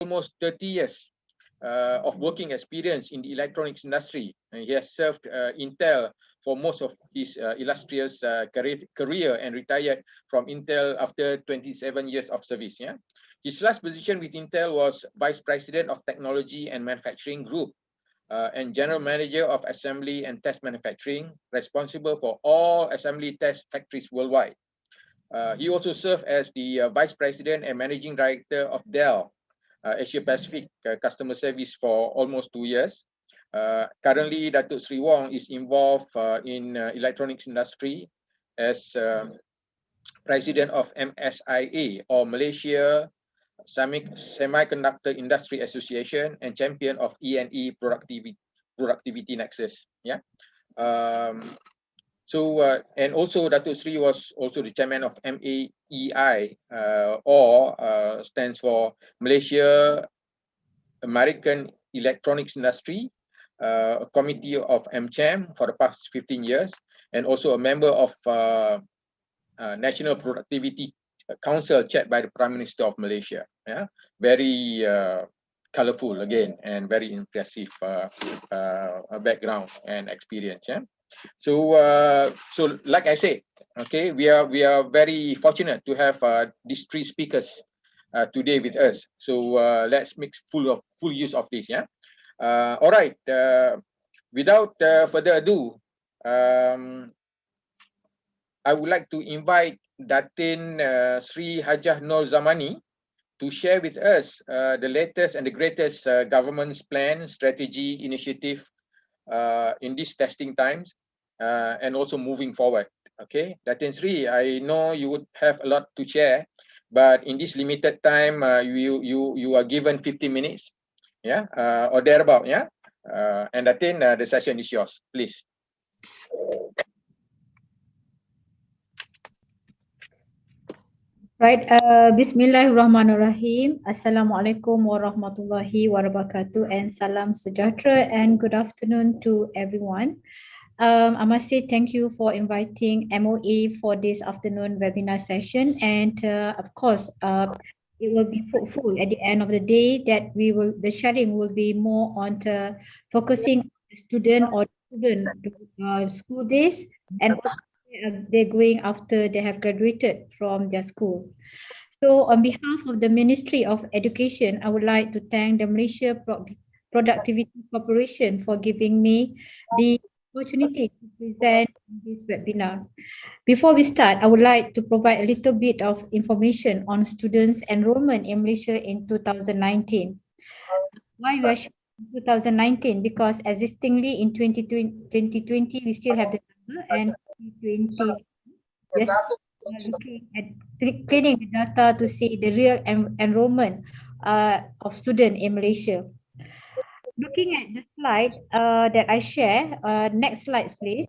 almost 30 years of working experience in the electronics industry. And he has served Intel for most of his illustrious career and retired from Intel after 27 years of service. Yeah, his last position with Intel was Vice President of Technology and Manufacturing Group and General Manager of Assembly and Test Manufacturing, responsible for all assembly test factories worldwide. He also served as the Vice President and Managing Director of Dell Asia Pacific Customer Service for almost 2 years. Currently, Datuk Sri Wong is involved in electronics industry as President of MSIA, or Malaysia Semiconductor Industry Association, and champion of E&E Productivity Nexus. Yeah. And also Datuk Sri was also the chairman of MAEI, or stands for Malaysia American Electronics Industry, a committee of MCHAM for the past 15 years, and also a member of National Productivity Council chaired by the Prime Minister of Malaysia. Yeah, very colorful again, and very impressive background and experience. Yeah. So like I said, okay, we are very fortunate to have these three speakers today with us. So let's make full use of this. Yeah. All right. Without further ado, I would like to invite Datin Sri Hajah Nur Zamani to share with us the latest and the greatest government's plan, strategy, initiative in these testing times, and also moving forward. Okay, Datin Sri, I know you would have a lot to share, but in this limited time, you are given 50 minutes, yeah, or thereabout, yeah. And Datin, the session is yours, please. Right, Bismillahirrahmanirrahim. Assalamualaikum warahmatullahi wabarakatuh, and salam sejahtera, and good afternoon to everyone. I must say thank you for inviting MOA for this afternoon webinar session, and of course, it will be fruitful at the end of the day that the sharing will be more on focusing on the student or student school days, and also they're going after they have graduated from their school. So on behalf of the Ministry of Education, I would like to thank the Malaysia Productivity Corporation for giving me the opportunity to present this webinar. Before we start, I would like to provide a little bit of information on students' enrollment in Malaysia in 2019. Why we are 2019? Because existingly in 2020, we still have the number, and 2020, we are looking at cleaning the data to see the real enrollment of students in Malaysia. Looking at the slide that I share, next slide, please.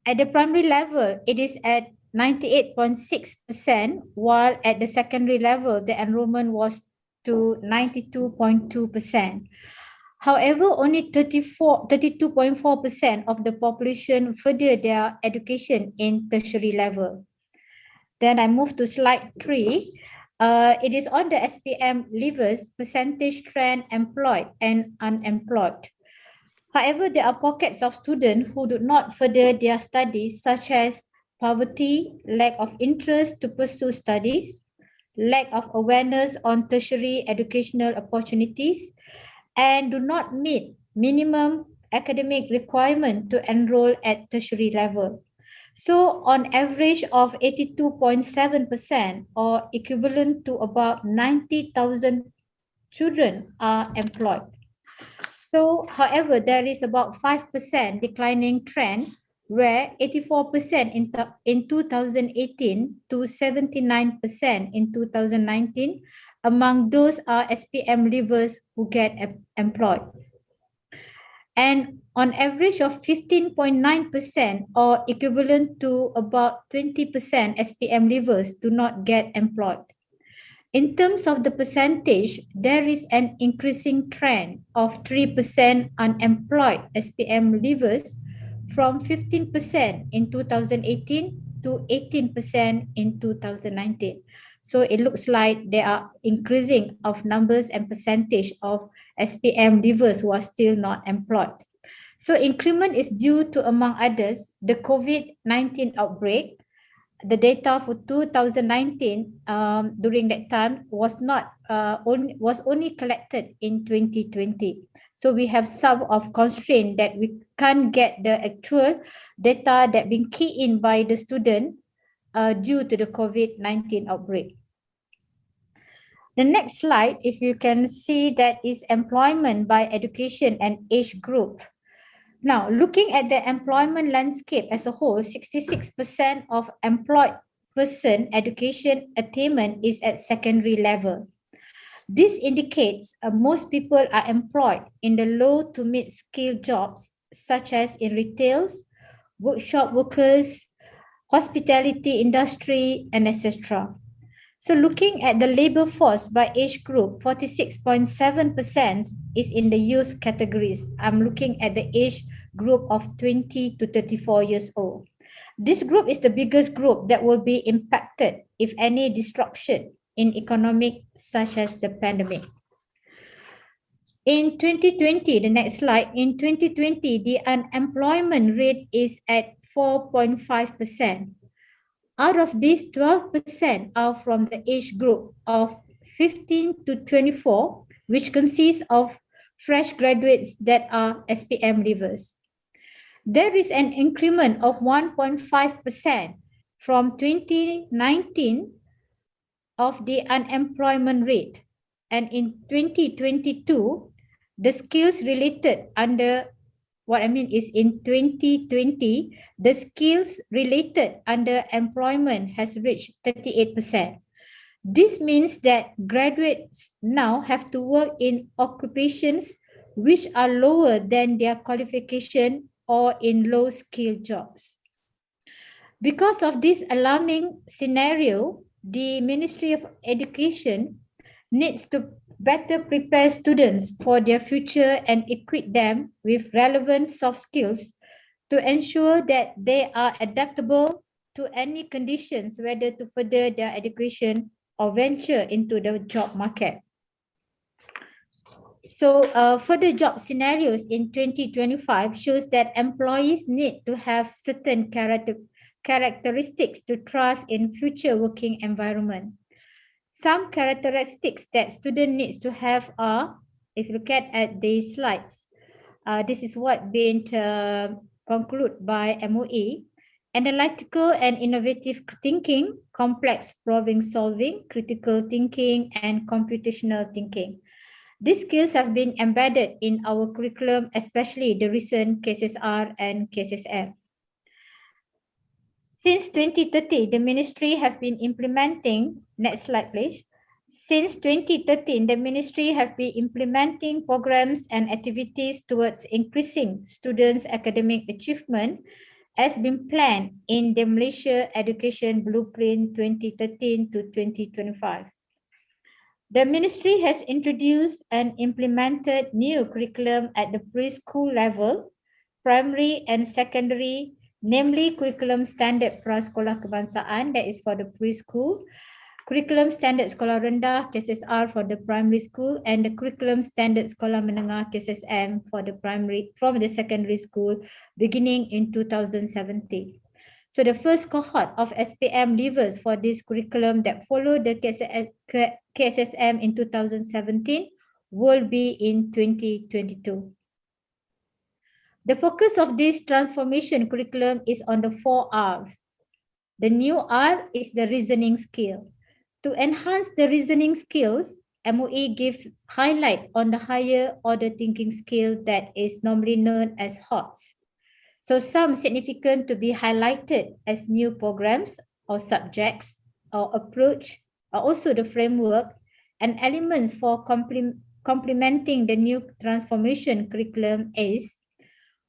At the primary level, it is at 98.6%, while at the secondary level, the enrollment was to 92.2%. However, only 32.4% of the population further their education in tertiary level. Then I move to slide 3. It is on the SPM leavers percentage trend employed and unemployed. However, there are pockets of students who do not further their studies, such as poverty, lack of interest to pursue studies, lack of awareness on tertiary educational opportunities, and do not meet minimum academic requirement to enroll at tertiary level. So on average of 82.7%, or equivalent to about 90,000 children are employed. So, however, there is about 5% declining trend, where 84% in 2018 to 79% in 2019 among those are SPM leavers who get employed. And on average of 15.9%, or equivalent to about 20% SPM leavers do not get employed. In terms of the percentage, there is an increasing trend of 3% unemployed SPM leavers from 15% in 2018 to 18% in 2019. So it looks like there are increasing of numbers and percentage of SPM leavers who are still not employed. So increment is due to, among others, the COVID-19 outbreak. The data for 2019 during that time was only collected in 2020. So we have some of constraint that we can't get the actual data that been keyed in by the student due to the COVID-19 outbreak. The next slide, if you can see, that is employment by education and age group. Now, looking at the employment landscape as a whole, 66% of employed person education attainment is at secondary level. This indicates most people are employed in the low to mid-skill jobs, such as in retails, workshop workers, hospitality industry, and etc. So looking at the labor force by age group, 46.7% is in the youth categories. I'm looking at the age group of 20 to 34 years old. This group is the biggest group that will be impacted if any disruption in economic such as the pandemic. In 2020, the next slide, in 2020, the unemployment rate is at 4.5%. Out of these, 12% are from the age group of 15 to 24, which consists of fresh graduates that are SPM leavers. There is an increment of 1.5% from 2019 of the unemployment rate. And in 2022, the skills related under, what I mean is in 2020, the skills related under employment has reached 38%. This means that graduates now have to work in occupations which are lower than their qualification or in low-skill jobs. Because of this alarming scenario, the Ministry of Education needs to better prepare students for their future and equip them with relevant soft skills to ensure that they are adaptable to any conditions, whether to further their education or venture into the job market. So further job scenarios in 2025 shows that employees need to have certain characteristics to thrive in future working environment. Some characteristics that student needs to have are, if you look at the slides, this is what been concluded by MOE: analytical and innovative thinking, complex problem solving, critical thinking, and computational thinking. These skills have been embedded in our curriculum, especially the recent KSSR and KSSM. Since 2013, the ministry have been implementing, next slide please. Since 2013, the ministry have been implementing programs and activities towards increasing students' academic achievement as been planned in the Malaysia Education Blueprint 2013 to 2025. The ministry has introduced and implemented new curriculum at the preschool level, primary and secondary, namely Curriculum Standard Prasekolah Kebangsaan, that is for the preschool, Curriculum Standard Sekolah Rendah KSSR for the primary school, and the Curriculum Standard Sekolah Menengah KSSM for the primary from the secondary school beginning in 2017. So the first cohort of SPM leavers for this curriculum that followed the KSSM in 2017 will be in 2022. The focus of this transformation curriculum is on the 4 R's. The new R is the reasoning skill. To enhance the reasoning skills, MOE gives highlight on the higher order thinking skill that is normally known as HOTS. So some significant to be highlighted as new programs or subjects or approach are also the framework and elements for complementing the new transformation curriculum is: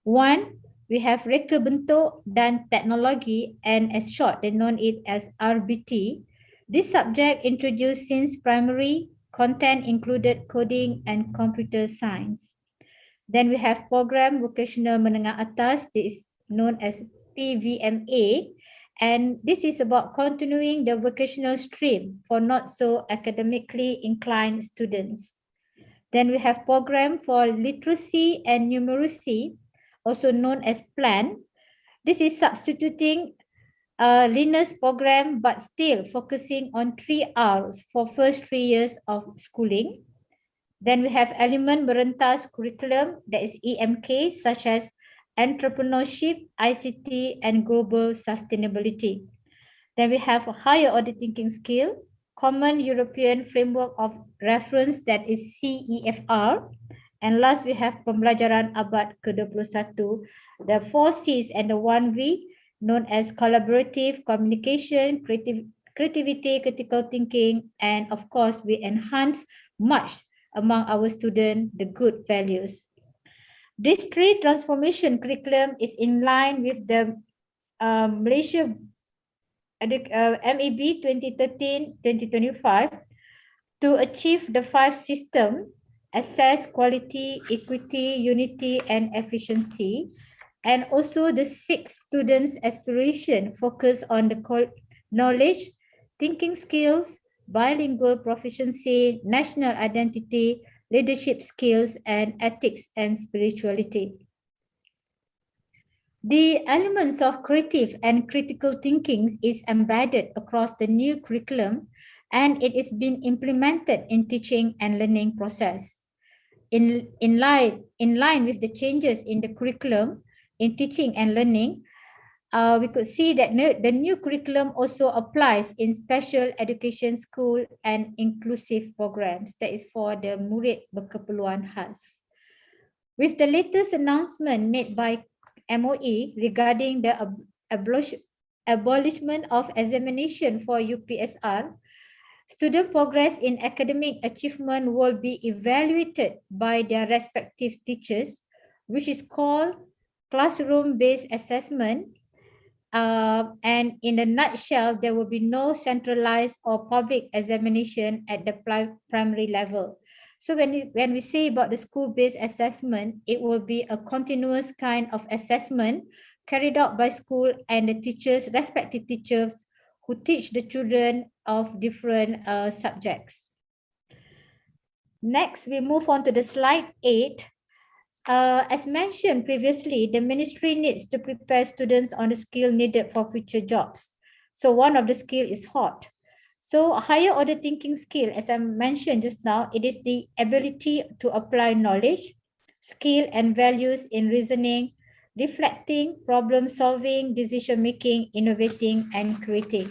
1, we have reka bentuk dan teknologi, and as short they known it as RBT. This subject introduced since primary, content included coding and computer science. Then we have program vocational menengah atas, this is known as PVMA, And this is about continuing the vocational stream for not so academically inclined students. Then we have program for literacy and numeracy, also known as PLAN. This is substituting Linus program, but still focusing on 3 R's for first 3 years of schooling. Then we have element merentas curriculum, that is EMK, such as entrepreneurship, ICT, and global sustainability. Then we have a higher order thinking skill, Common European Framework of Reference, that is CEFR. And last, we have pembelajaran abad ke-21, the 4 C's and the 1 V, known as collaborative, communication, creativity, critical thinking, and of course, we enhance much among our students the good values. This 3 transformation curriculum is in line with the Malaysia MEB 2013-2025 to achieve the 5 system: assess, quality, equity, unity, and efficiency. And also the 6 students' aspiration focus on the knowledge, thinking skills, bilingual proficiency, national identity, leadership skills, and ethics and spirituality. The elements of creative and critical thinking is embedded across the new curriculum, and it is being implemented in teaching and learning process. In line with the changes in the curriculum in teaching and learning, we could see that the new curriculum also applies in special education school and inclusive programs. That is for the murid berkeperluan khas. With the latest announcement made by MOE regarding the abolishment of examination for UPSR, student progress in academic achievement will be evaluated by their respective teachers, which is called classroom-based assessment. And in a nutshell, there will be no centralized or public examination at the primary level. So when we say about the school-based assessment, it will be a continuous kind of assessment carried out by school and the teachers, respective teachers who teach the children of different subjects. Next, we move on to the slide 8. As mentioned previously, the ministry needs to prepare students on the skill needed for future jobs. So one of the skill is HOT. So higher order thinking skill, as I mentioned just now, it is the ability to apply knowledge, skill, and values in reasoning, reflecting, problem solving, decision making, innovating, and creating.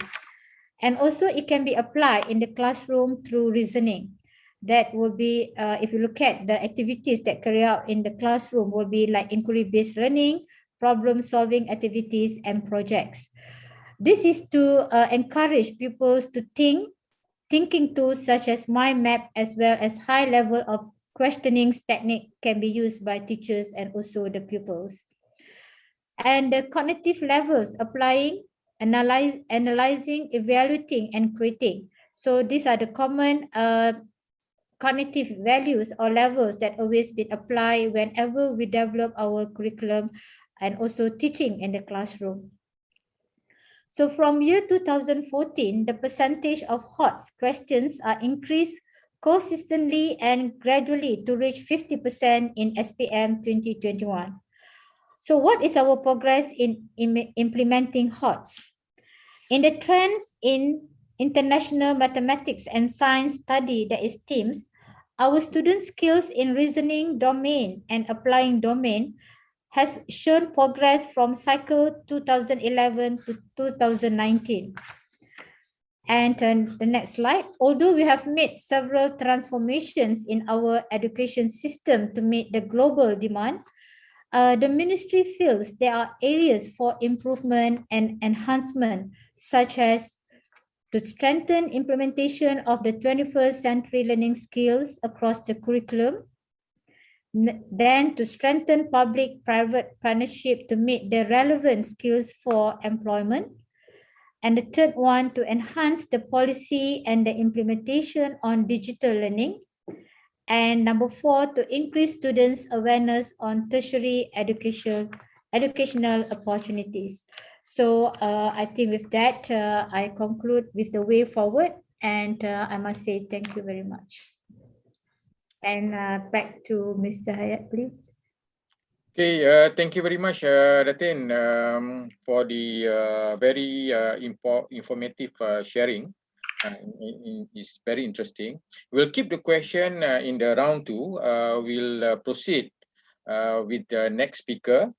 And also it can be applied in the classroom through reasoning. That will be, if you look at the activities that carry out in the classroom, will be like inquiry-based learning, problem-solving activities, and projects. This is to encourage pupils to thinking tools such as mind map, as well as high level of questioning technique can be used by teachers and also the pupils. And the cognitive levels, applying, analyzing, evaluating, and creating. So these are the common cognitive values or levels that always been applied whenever we develop our curriculum and also teaching in the classroom. So from year 2014, the percentage of HOTS questions are increased consistently and gradually to reach 50% in SPM 2021. So what is our progress in implementing HOTS? In the trends in international mathematics and science study, that is TIMSS, our student skills in reasoning domain and applying domain has shown progress from cycle 2011 to 2019. And the next slide, although we have made several transformations in our education system to meet the global demand, the ministry feels there are areas for improvement and enhancement, such as to strengthen implementation of the 21st century learning skills across the curriculum, then to strengthen public-private partnership to meet the relevant skills for employment, and the third one, to enhance the policy and the implementation on digital learning, and number 4, to increase students' awareness on tertiary educational opportunities. So I think with that, I conclude with the way forward, and I must say thank you very much. And back to Mr. Hayat, please. Okay, thank you very much, Datin, for the very informative sharing. It's very interesting. We'll keep the question in the round two. We'll proceed with the next speaker.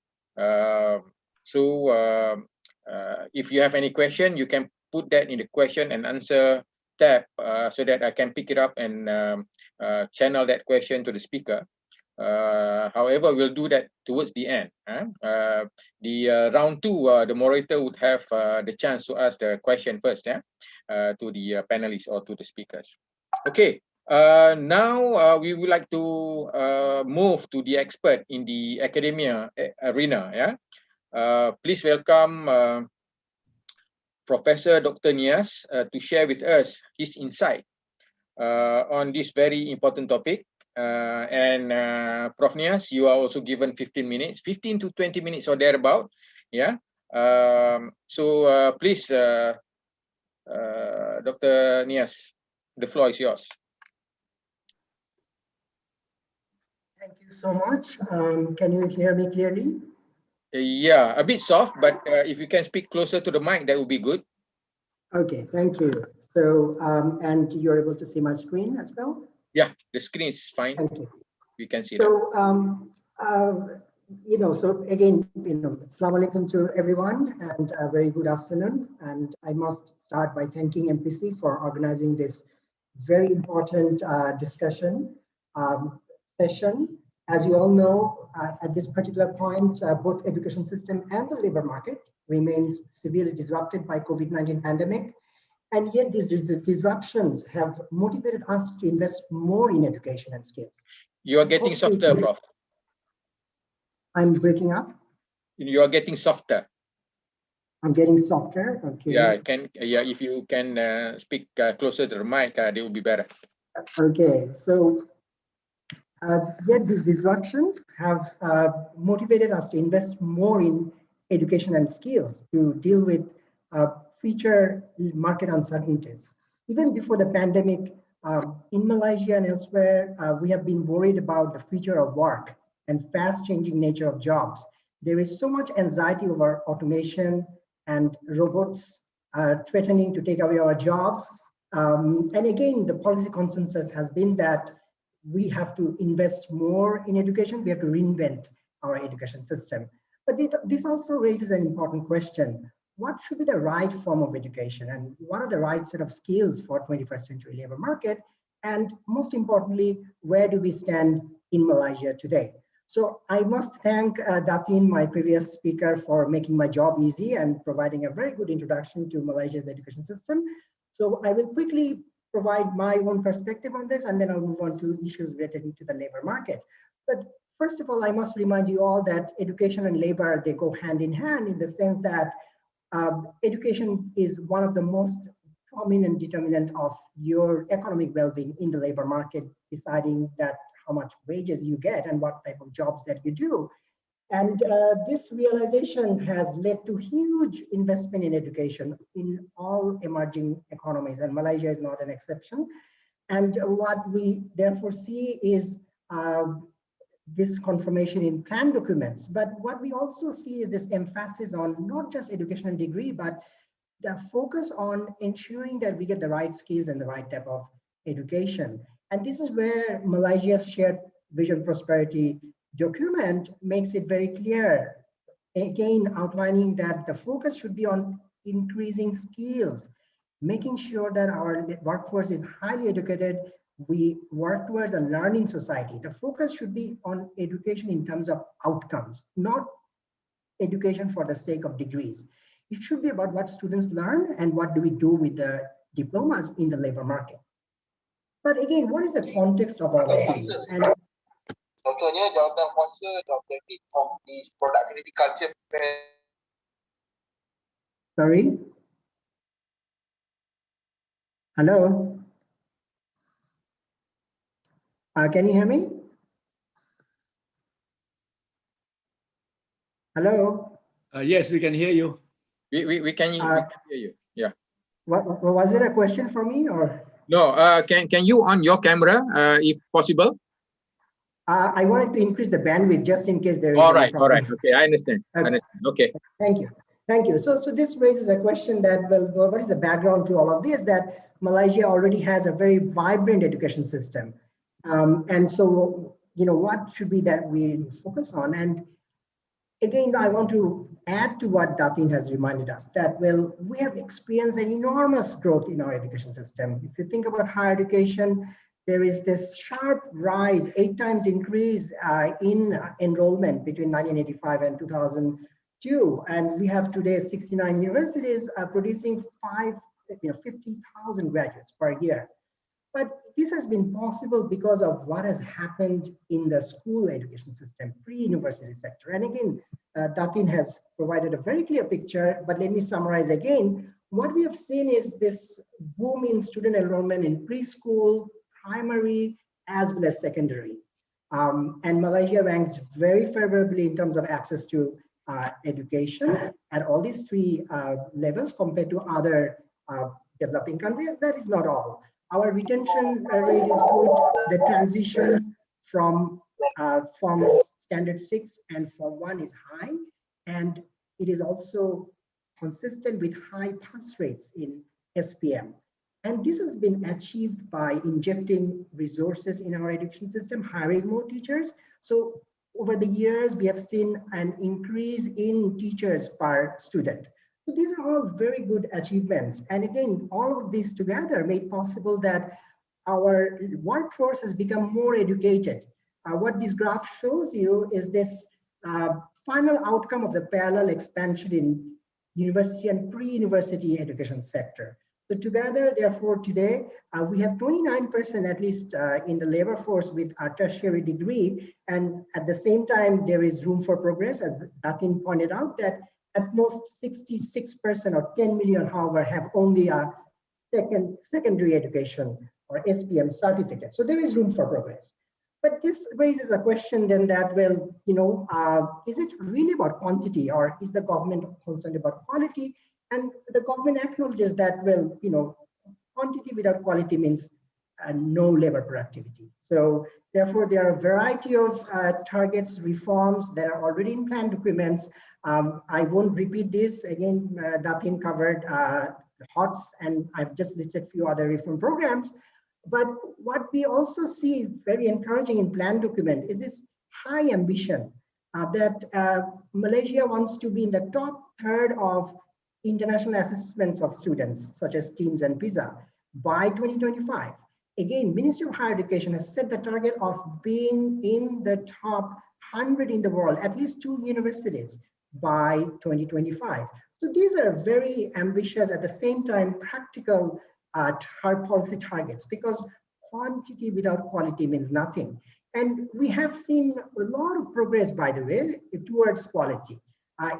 If you have any question, you can put that in the question and answer tab so that I can pick it up and channel that question to the speaker. However, we'll do that towards the end. Round two, the moderator would have the chance to ask the question first, to the panelists or to the speakers. Okay. Now we would like to move to the expert in the academia arena. Please welcome Professor Dr. Nias to share with us his insight on this very important topic. Prof. Nias, you are also given 15 minutes, 15 to 20 minutes or thereabout. Yeah. Please, Dr. Nias, the floor is yours. Thank you so much. Can you hear me clearly? Yeah, a bit soft, but if you can speak closer to the mic, that would be good. Okay, thank you. So, and you're able to see my screen as well? Yeah, the screen is fine. Thank you. We can see so, that. So again, Assalamu alaikum to everyone, and a very good afternoon. And I must start by thanking MPC for organizing this very important discussion session. As you all know, at this particular point, both education system and the labor market remains severely disrupted by COVID-19 pandemic. And yet these disruptions have motivated us to invest more in education and skills. You are getting softer, Prof. I'm breaking up. You are getting softer. I'm getting softer. Okay. Yeah, if you can speak closer to the mic, they will be better. Okay. So yet these disruptions have motivated us to invest more in education and skills to deal with future market uncertainties. Even before the pandemic, in Malaysia and elsewhere, we have been worried about the future of work and fast changing nature of jobs. There is so much anxiety over automation and robots threatening to take away our jobs. And again, the policy consensus has been that we have to invest more in education. We have to reinvent our education system. But this also raises an important question. What should be the right form of education, and what are the right set of skills for 21st century labor market? And most importantly, where do we stand in Malaysia today? So I must thank Datin, my previous speaker, for making my job easy and providing a very good introduction to Malaysia's education system. So I will quickly provide my own perspective on this, and then I'll move on to issues related to the labor market. But first of all, I must remind you all that education and labor, they go hand in hand in the sense that education is one of the most prominent determinant of your economic well-being in the labor market, deciding that how much wages you get and what type of jobs that you do. And this realization has led to huge investment in education in all emerging economies, and Malaysia is not an exception. And what we therefore see is this confirmation in plan documents. But what we also see is this emphasis on not just education and degree, but the focus on ensuring that we get the right skills and the right type of education. And this is where Malaysia's shared vision prosperity document makes it very clear, again, outlining that the focus should be on increasing skills, making sure that our workforce is highly educated. We work towards a learning society. The focus should be on education in terms of outcomes, not education for the sake of degrees. It should be about what students learn and what do we do with the diplomas in the labor market. But again, what is the context of all of this? And contohnya jawatan kuasa Dr. Nick of the Product Agriculture. Sorry? Hello? Can you hear me? Hello? Yes, we can hear you. We can hear you. Yeah. What was it a question for me or? No. Can you on your camera if possible? I wanted to increase the bandwidth just in case there is All any right. problem. All right. Okay. I understand. Okay. Understand. Okay. Thank you. Thank you. So this raises a question that, well, what is the background to all of this? That Malaysia already has a very vibrant education system. And so, what should be that we focus on? And again, I want to add to what Datin has reminded us that, well, we have experienced an enormous growth in our education system. If you think about higher education, there is this sharp rise, 8 times increase in enrollment between 1985 and 2002. And we have today 69 universities producing 50,000 graduates per year. But this has been possible because of what has happened in the school education system, pre-university sector. And again, Datin has provided a very clear picture, but let me summarize again. What we have seen is this boom in student enrollment in preschool, primary, as well as secondary. And Malaysia ranks very favorably in terms of access to education at all these 3 levels compared to other developing countries. That is not all. Our retention rate is good. The transition from standard 6 and form 1 is high. And it is also consistent with high pass rates in SPM. And this has been achieved by injecting resources in our education system, hiring more teachers. So over the years, we have seen an increase in teachers per student. So these are all very good achievements. And again, all of these together made possible that our workforce has become more educated. What this graph shows you is this final outcome of the parallel expansion in university and pre-university education sector. So together, therefore, today, we have 29% at least in the labor force with a tertiary degree. And at the same time, there is room for progress, as Datin pointed out, that at most 66% or 10 million, however, have only a secondary education or SPM certificate. So there is room for progress. But this raises a question then that, well, is it really about quantity or is the government concerned about quality? And the government acknowledges that, well, quantity without quality means no labor productivity. So therefore, there are a variety of targets, reforms that are already in plan documents. I won't repeat this. Again, Datin covered HOTS, and I've just listed a few other reform programs. But what we also see very encouraging in plan document is this high ambition that Malaysia wants to be in the top third of international assessments of students, such as TEAMS and PISA, by 2025. Again, Ministry of Higher Education has set the target of being in the top 100 in the world, at least 2 universities by 2025. So these are very ambitious, at the same time, practical policy targets, because quantity without quality means nothing. And we have seen a lot of progress, by the way, towards quality.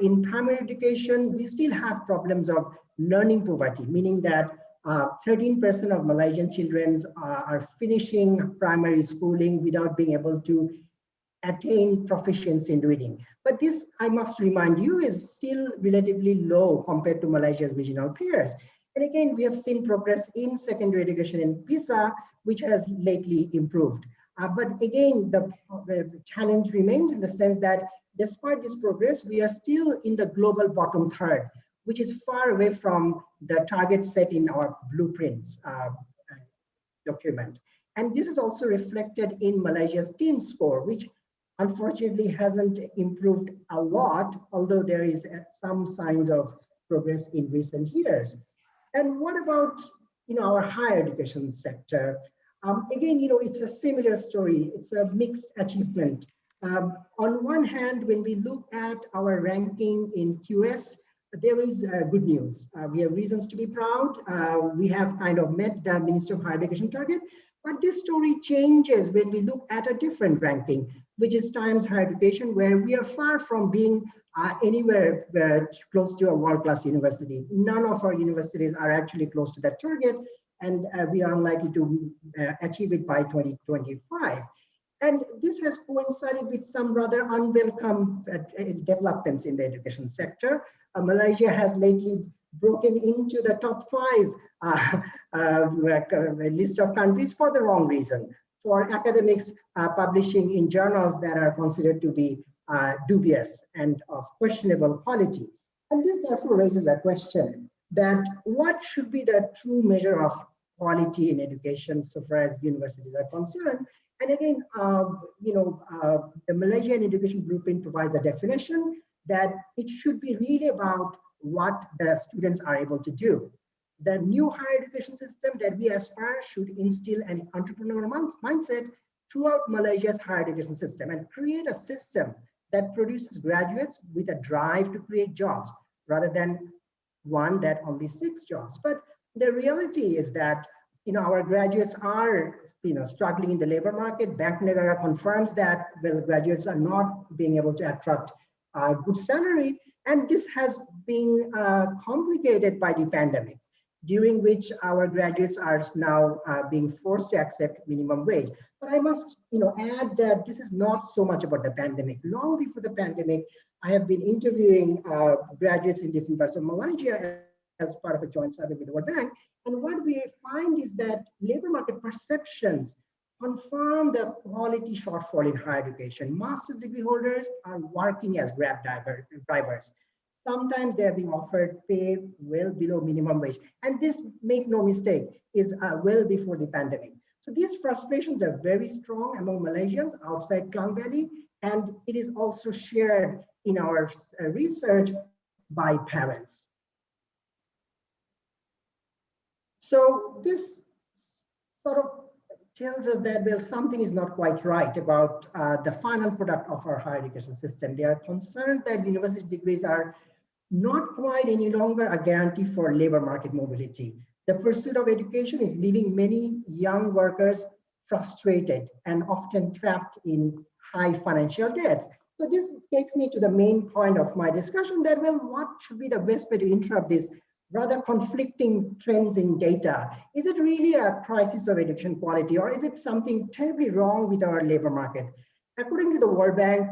In primary education, we still have problems of learning poverty, meaning that 13% of Malaysian children are finishing primary schooling without being able to attain proficiency in reading. But this, I must remind you, is still relatively low compared to Malaysia's regional peers. And again, we have seen progress in secondary education in PISA, which has lately improved. But again, the challenge remains in the sense that despite this progress, we are still in the global bottom third, which is far away from the target set in our blueprints document. And this is also reflected in Malaysia's TEAMS score, which unfortunately hasn't improved a lot, although there is some signs of progress in recent years. And what about our higher education sector? Again, it's a similar story. It's a mixed achievement. On one hand, when we look at our ranking in QS, there is good news. We have reasons to be proud. We have kind of met the Ministry of Higher Education target, but this story changes when we look at a different ranking, which is Times Higher Education, where we are far from being anywhere close to a world-class university. None of our universities are actually close to that target, and we are unlikely to achieve it by 2025. And this has coincided with some rather unwelcome developments in the education sector. Malaysia has lately broken into the top 5 list of countries for the wrong reason, for academics publishing in journals that are considered to be dubious and of questionable quality. And this therefore raises a question that what should be the true measure of quality in education so far as universities are concerned? And again, the Malaysian Education Blueprint provides a definition that it should be really about what the students are able to do. The new higher education system that we aspire should instill an entrepreneurial mindset throughout Malaysia's higher education system and create a system that produces graduates with a drive to create jobs rather than one that only seeks jobs. But the reality is that our graduates are struggling in the labor market. Bank Negara confirms that graduates are not being able to attract a good salary, and this has been complicated by the pandemic, during which our graduates are now being forced to accept minimum wage. But I must add that this is not so much about the pandemic. Long before the pandemic, I have been interviewing graduates in different parts of Malaysia as part of a joint survey with the World Bank. And what we find is that labor market perceptions confirm the quality shortfall in higher education. Master's degree holders are working as Grab drivers. Sometimes they're being offered pay well below minimum wage. And this, make no mistake, is well before the pandemic. So these frustrations are very strong among Malaysians outside Klang Valley, and it is also shared in our research by parents. So this sort of tells us that, well, something is not quite right about the final product of our higher education system. There are concerns that university degrees are not quite any longer a guarantee for labor market mobility. The pursuit of education is leaving many young workers frustrated and often trapped in high financial debts. So this takes me to the main point of my discussion that, well, what should be the best way to interrupt this rather conflicting trends in data? Is it really a crisis of education quality, or is it something terribly wrong with our labor market? According to the World Bank,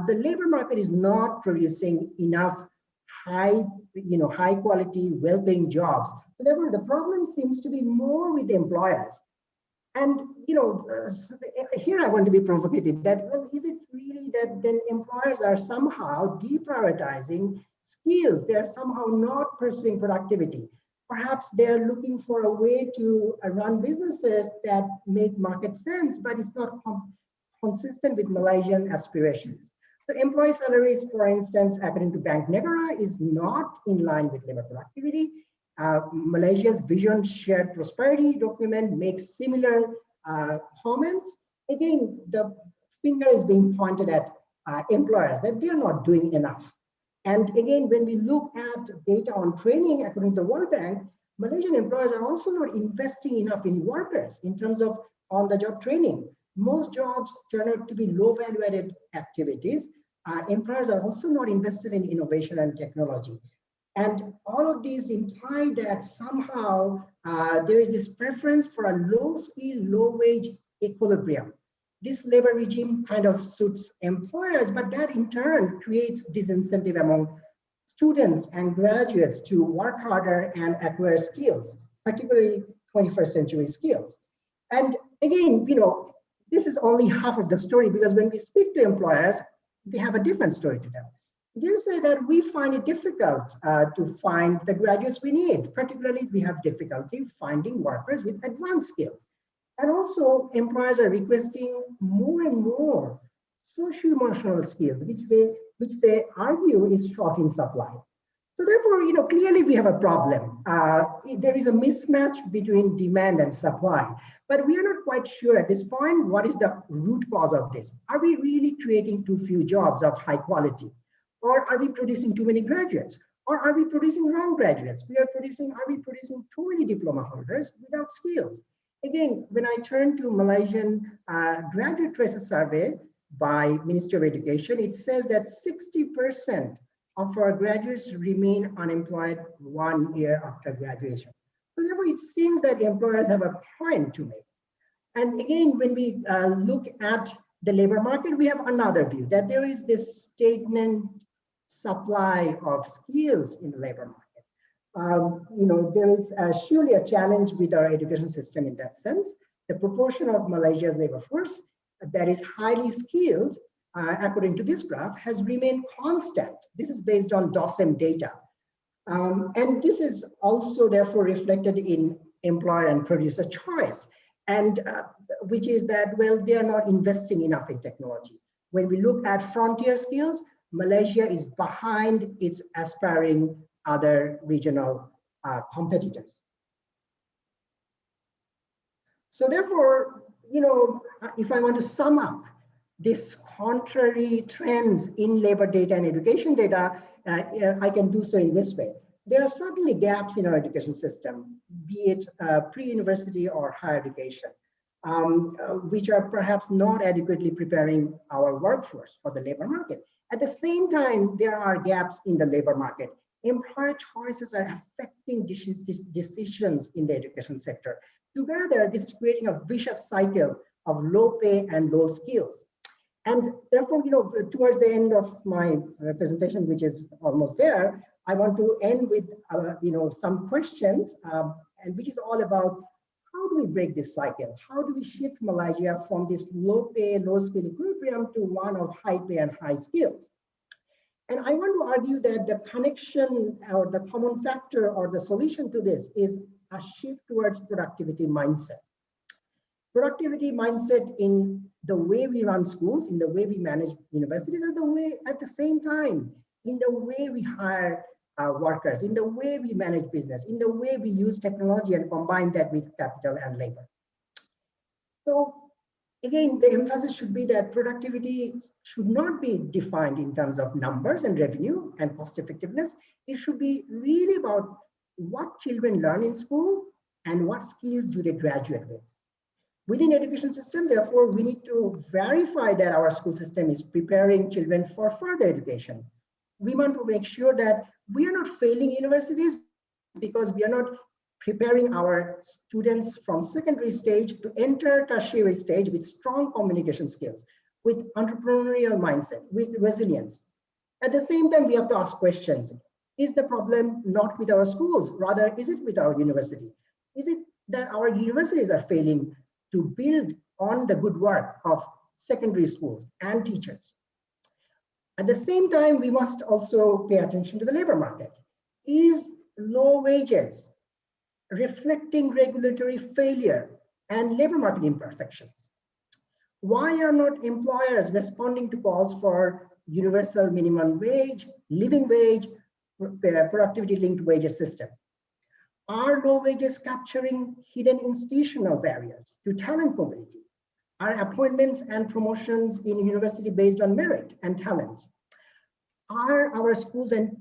the labor market is not producing enough high quality, well-paying jobs. So therefore, the problem seems to be more with the employers. And here I want to be provocative. That, well, is it really that then employers are somehow deprioritizing skills? They're somehow not pursuing productivity. Perhaps they're looking for a way to run businesses that make market sense, but it's not consistent with Malaysian aspirations. So employee salaries, for instance, according to Bank Negara, is not in line with labor productivity. Malaysia's Vision Shared Prosperity document makes similar comments. Again, the finger is being pointed at employers that they're not doing enough. And again, when we look at data on training, according to the World Bank, Malaysian employers are also not investing enough in workers in terms of on-the-job training. Most jobs turn out to be low value-added activities. Employers are also not invested in innovation and technology. And all of these imply that somehow there is this preference for a low-skill, low-wage equilibrium. This labor regime kind of suits employers, but that in turn creates disincentive among students and graduates to work harder and acquire skills, particularly 21st century skills. And again, this is only half of the story, because when we speak to employers, they have a different story to tell. They say that we find it difficult to find the graduates we need. Particularly, we have difficulty finding workers with advanced skills. And also, employers are requesting more and more socio-emotional skills, which they argue is short in supply. So therefore, clearly we have a problem. There is a mismatch between demand and supply, but we are not quite sure at this point what is the root cause of this. Are we really creating too few jobs of high quality? Or are we producing too many graduates? Or are we producing wrong graduates? Are we producing too many diploma holders without skills? Again, when I turn to Malaysian graduate tracer survey by Ministry of Education, it says that 60% of our graduates remain unemployed 1 year after graduation. So therefore, it seems that employers have a point to make. And again, when we look at the labor market, we have another view that there is this stagnant supply of skills in the labor market. There is surely a challenge with our education system in that sense. The proportion of Malaysia's labor force that is highly skilled, according to this graph, has remained constant. This is based on DOSM data. And this is also therefore reflected in employer and producer choice, and which is that, well, they are not investing enough in technology. When we look at frontier skills, Malaysia is behind its aspiring other regional competitors. So therefore, if I want to sum up this contrary trends in labor data and education data, I can do so in this way. There are certainly gaps in our education system, be it pre-university or higher education, which are perhaps not adequately preparing our workforce for the labor market. At the same time, there are gaps in the labor market. Employer choices are affecting decisions in the education sector. Together, this is creating a vicious cycle of low pay and low skills. And therefore, towards the end of my presentation, which is almost there, I want to end with, some questions, and which is all about how do we break this cycle? How do we shift Malaysia from this low pay, low skill equilibrium to one of high pay and high skills? And I want to argue that the connection or the common factor or the solution to this is a shift towards productivity mindset. Productivity mindset in the way we run schools, in the way we manage universities, and at the same time, in the way we hire workers, in the way we manage business, in the way we use technology and combine that with capital and labor. So again, the emphasis should be that productivity should not be defined in terms of numbers and revenue and cost effectiveness. It should be really about what children learn in school and what skills do they graduate with. Within education system, therefore, we need to verify that our school system is preparing children for further education. We want to make sure that we are not failing universities because we are not preparing our students from secondary stage to enter tertiary stage with strong communication skills, with entrepreneurial mindset, with resilience. At the same time, we have to ask questions. Is the problem not with our schools? Rather, is it with our university? Is it that our universities are failing to build on the good work of secondary schools and teachers? At the same time, we must also pay attention to the labor market. Is low wages reflecting regulatory failure and labor market imperfections? Why are not employers responding to calls for universal minimum wage, living wage, productivity-linked wages system? Are low wages capturing hidden institutional barriers to talent mobility? Are appointments and promotions in university based on merit and talent? Are our schools and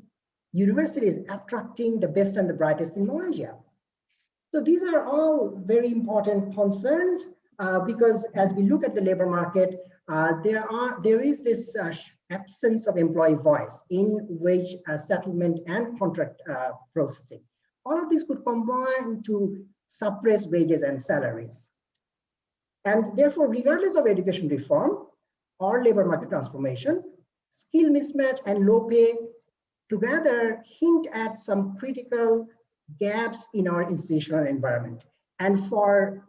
universities attracting the best and the brightest in Malaysia? So these are all very important concerns because as we look at the labor market, there is this absence of employee voice in wage settlement and contract processing. All of these could combine to suppress wages and salaries. And therefore, regardless of education reform or labor market transformation, skill mismatch and low pay together hint at some critical gaps in our institutional environment. And for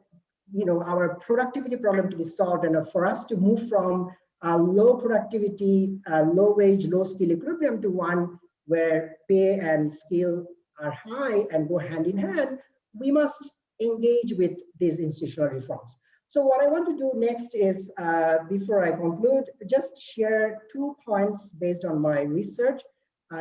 our productivity problem to be solved and for us to move from a low productivity, low wage, low skill equilibrium to one where pay and skill are high and go hand in hand, we must engage with these institutional reforms. So what I want to do next is, before I conclude, just share 2 points based on my research,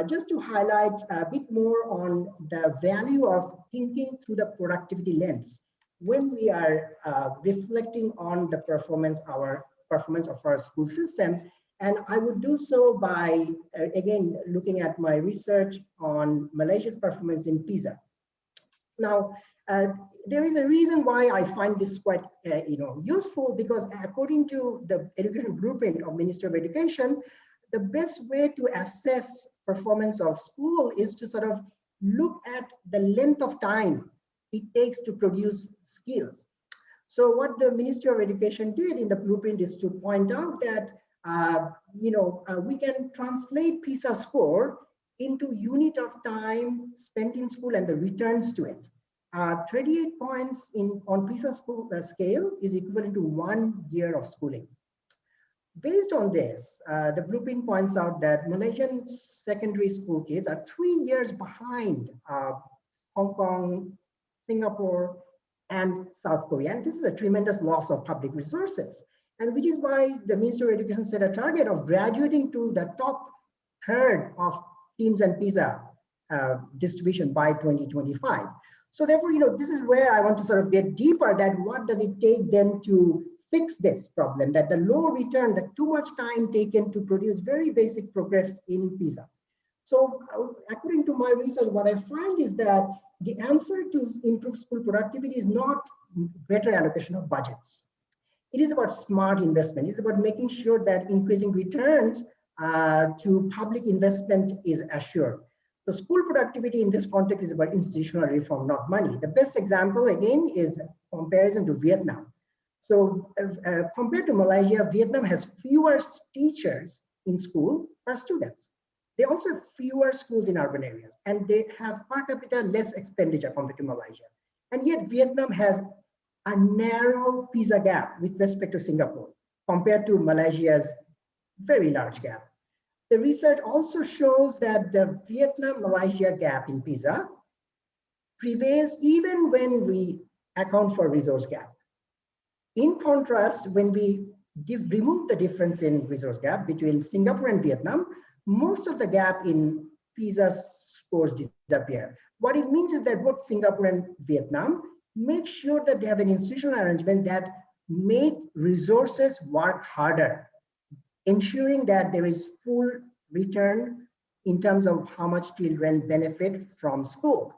just to highlight a bit more on the value of thinking through the productivity lens when we are reflecting on the performance of our school system. And I would do so by, again, looking at my research on Malaysia's performance in PISA. Now, there is a reason why I find this quite useful, because according to the education blueprint of Ministry of Education, the best way to assess performance of school is to sort of look at the length of time it takes to produce skills. So what the Ministry of Education did in the blueprint is to point out that we can translate PISA score into unit of time spent in school and the returns to it. 38 points on PISA scale is equivalent to 1 year of schooling. Based on this, the blueprint points out that Malaysian secondary school kids are 3 years behind Hong Kong, Singapore, and South Korea. And this is a tremendous loss of public resources. And which is why the Ministry of Education set a target of graduating to the top third of TIMSS and PISA distribution by 2025. So therefore, this is where I want to sort of get deeper, that what does it take then to fix this problem, that the low return, the too much time taken to produce very basic progress in PISA. So according to my research, what I find is that the answer to improve school productivity is not better allocation of budgets. It is about smart investment. It's about making sure that increasing returns to public investment is assured. The school productivity in this context is about institutional reform, not money. The best example, again, is comparison to Vietnam. So compared to Malaysia, Vietnam has fewer teachers in school per students. They also have fewer schools in urban areas, and they have per capita less expenditure compared to Malaysia. And yet Vietnam has a narrow PISA gap with respect to Singapore compared to Malaysia's very large gap. The research also shows that the Vietnam-Malaysia gap in PISA prevails even when we account for resource gap. In contrast, when we remove the difference in resource gap between Singapore and Vietnam, most of the gap in PISA scores disappear. What it means is that both Singapore and Vietnam make sure that they have an institutional arrangement that make resources work harder, ensuring that there is full return in terms of how much children benefit from school.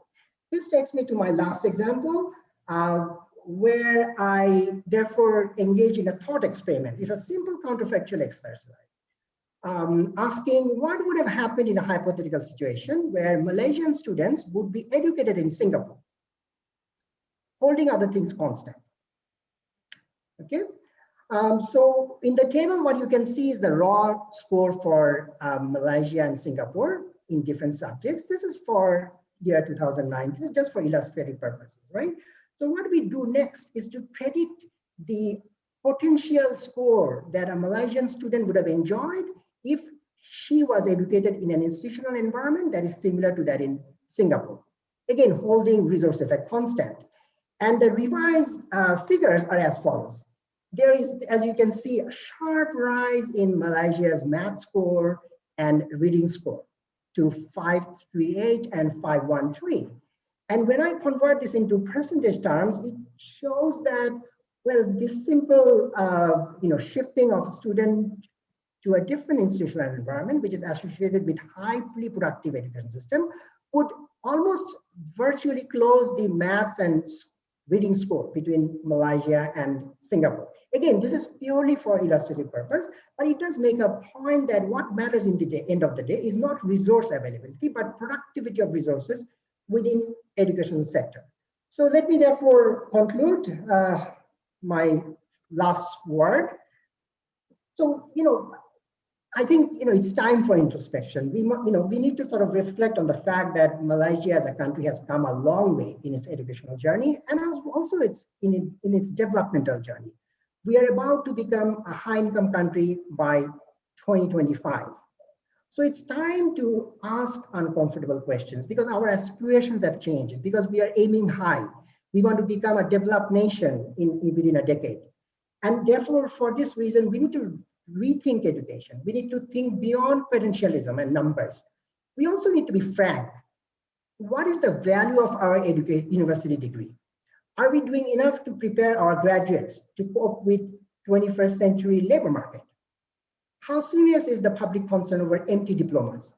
This takes me to my last example, where I therefore engage in a thought experiment. It's a simple counterfactual exercise, asking what would have happened in a hypothetical situation where Malaysian students would be educated in Singapore, holding other things constant. Okay. So in the table, what you can see is the raw score for Malaysia and Singapore in different subjects. This is for year 2009. This is just for illustrative purposes, right? So what we do next is to predict the potential score that a Malaysian student would have enjoyed if she was educated in an institutional environment that is similar to that in Singapore. Again, holding resource effect constant. And the revised figures are as follows. There is, as you can see, a sharp rise in Malaysia's math score and reading score to 538 and 513. And when I convert this into percentage terms, it shows that, well, this simple shifting of a student to a different institutional environment, which is associated with highly productive education system, would almost virtually close the maths and reading score between Malaysia and Singapore. Again, this is purely for illustrative purpose, but it does make a point that what matters in the end of the day is not resource availability, but productivity of resources within education sector. So let me therefore conclude my last word. So, I think, it's time for introspection. We need to sort of reflect on the fact that Malaysia as a country has come a long way in its educational journey, and also in its developmental journey. We are about to become a high-income country by 2025. So it's time to ask uncomfortable questions because our aspirations have changed, because we are aiming high. We want to become a developed nation within a decade. And therefore, for this reason, we need to rethink education. We need to think beyond credentialism and numbers. We also need to be frank. What is the value of our university degree? Are we doing enough to prepare our graduates to cope with 21st century labor market? How serious is the public concern over empty diplomas?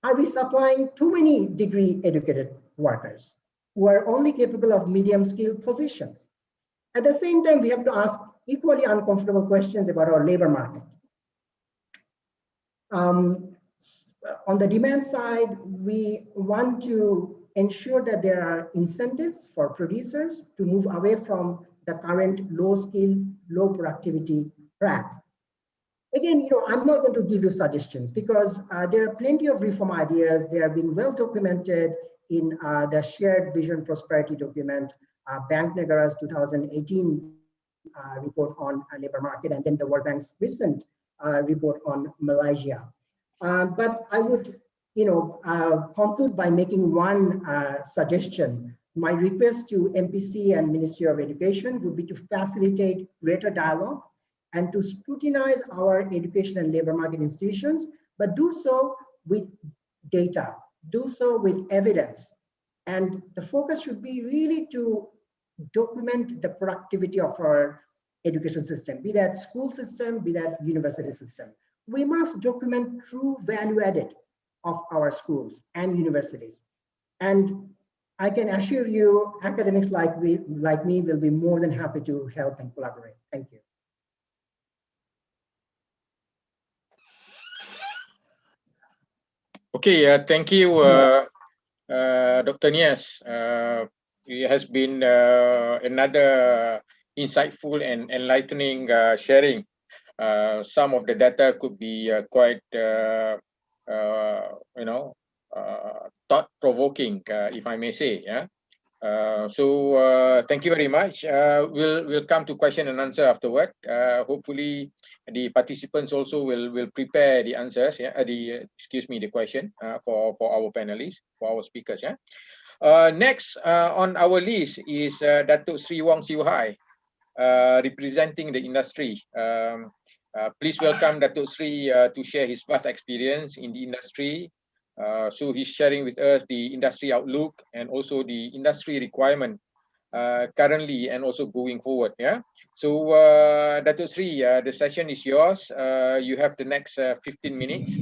Are we supplying too many degree educated workers who are only capable of medium skilled positions? At the same time, we have to ask equally uncomfortable questions about our labor market. On the demand side, we want to ensure that there are incentives for producers to move away from the current low skill, low productivity track. Again, I'm not going to give you suggestions because there are plenty of reform ideas. They are being well documented in the Shared Vision Prosperity document, Bank Negara's 2018 report on labor market, and then the World Bank's recent report on Malaysia. But I would, conclude by making one suggestion. My request to MPC and Ministry of Education would be to facilitate greater dialogue and to scrutinize our education and labor market institutions, but do so with data, do so with evidence. And the focus should be really to document the productivity of our education system, be that school system, be that university system. We must document true value added of our schools and universities. And I can assure you, academics like me will be more than happy to help and collaborate. Thank you. Okay, thank you, Dr. Nias. It has been another insightful and enlightening sharing. Some of the data could be quite, thought-provoking, if I may say. Yeah. So thank you very much. We'll come to question and answer afterward. Hopefully, the participants also will prepare the answers. Yeah, the question for our panelists, for our speakers. Yeah. Next on our list is Datuk Sri Wong Siu Hai, representing the industry. Please welcome Datuk Sri to share his vast experience in the industry. So he's sharing with us the industry outlook and also the industry requirement currently and also going forward. Yeah. So Datuk Sri, the session is yours. You have the next 15 minutes.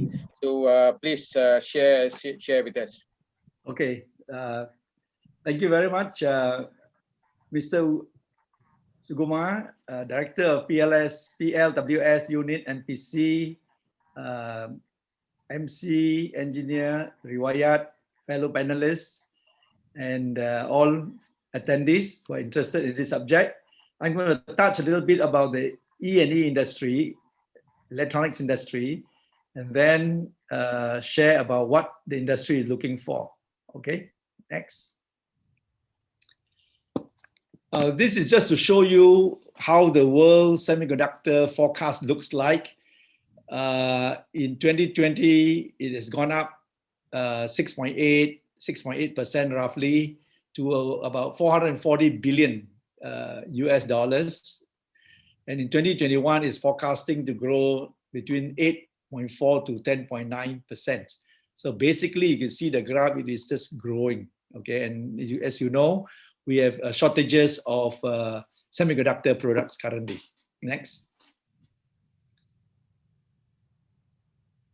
So please share with us. Okay. Thank you very much, Mr. Suguma, Director of PLWS Unit NPC, MC, Engineer, Riwayat, fellow panelists, and all attendees who are interested in this subject. I'm going to touch a little bit about the E&E industry, electronics industry, and then share about what the industry is looking for. Okay, next. This is just to show you how the world semiconductor forecast looks like. In 2020, it has gone up 6.8% roughly to about 440 billion US dollars. And in 2021, it's forecasting to grow between 8.4 to 10.9%. So basically, you can see the graph, it is just growing. Okay, and as you know, we have shortages of semiconductor products currently. Next.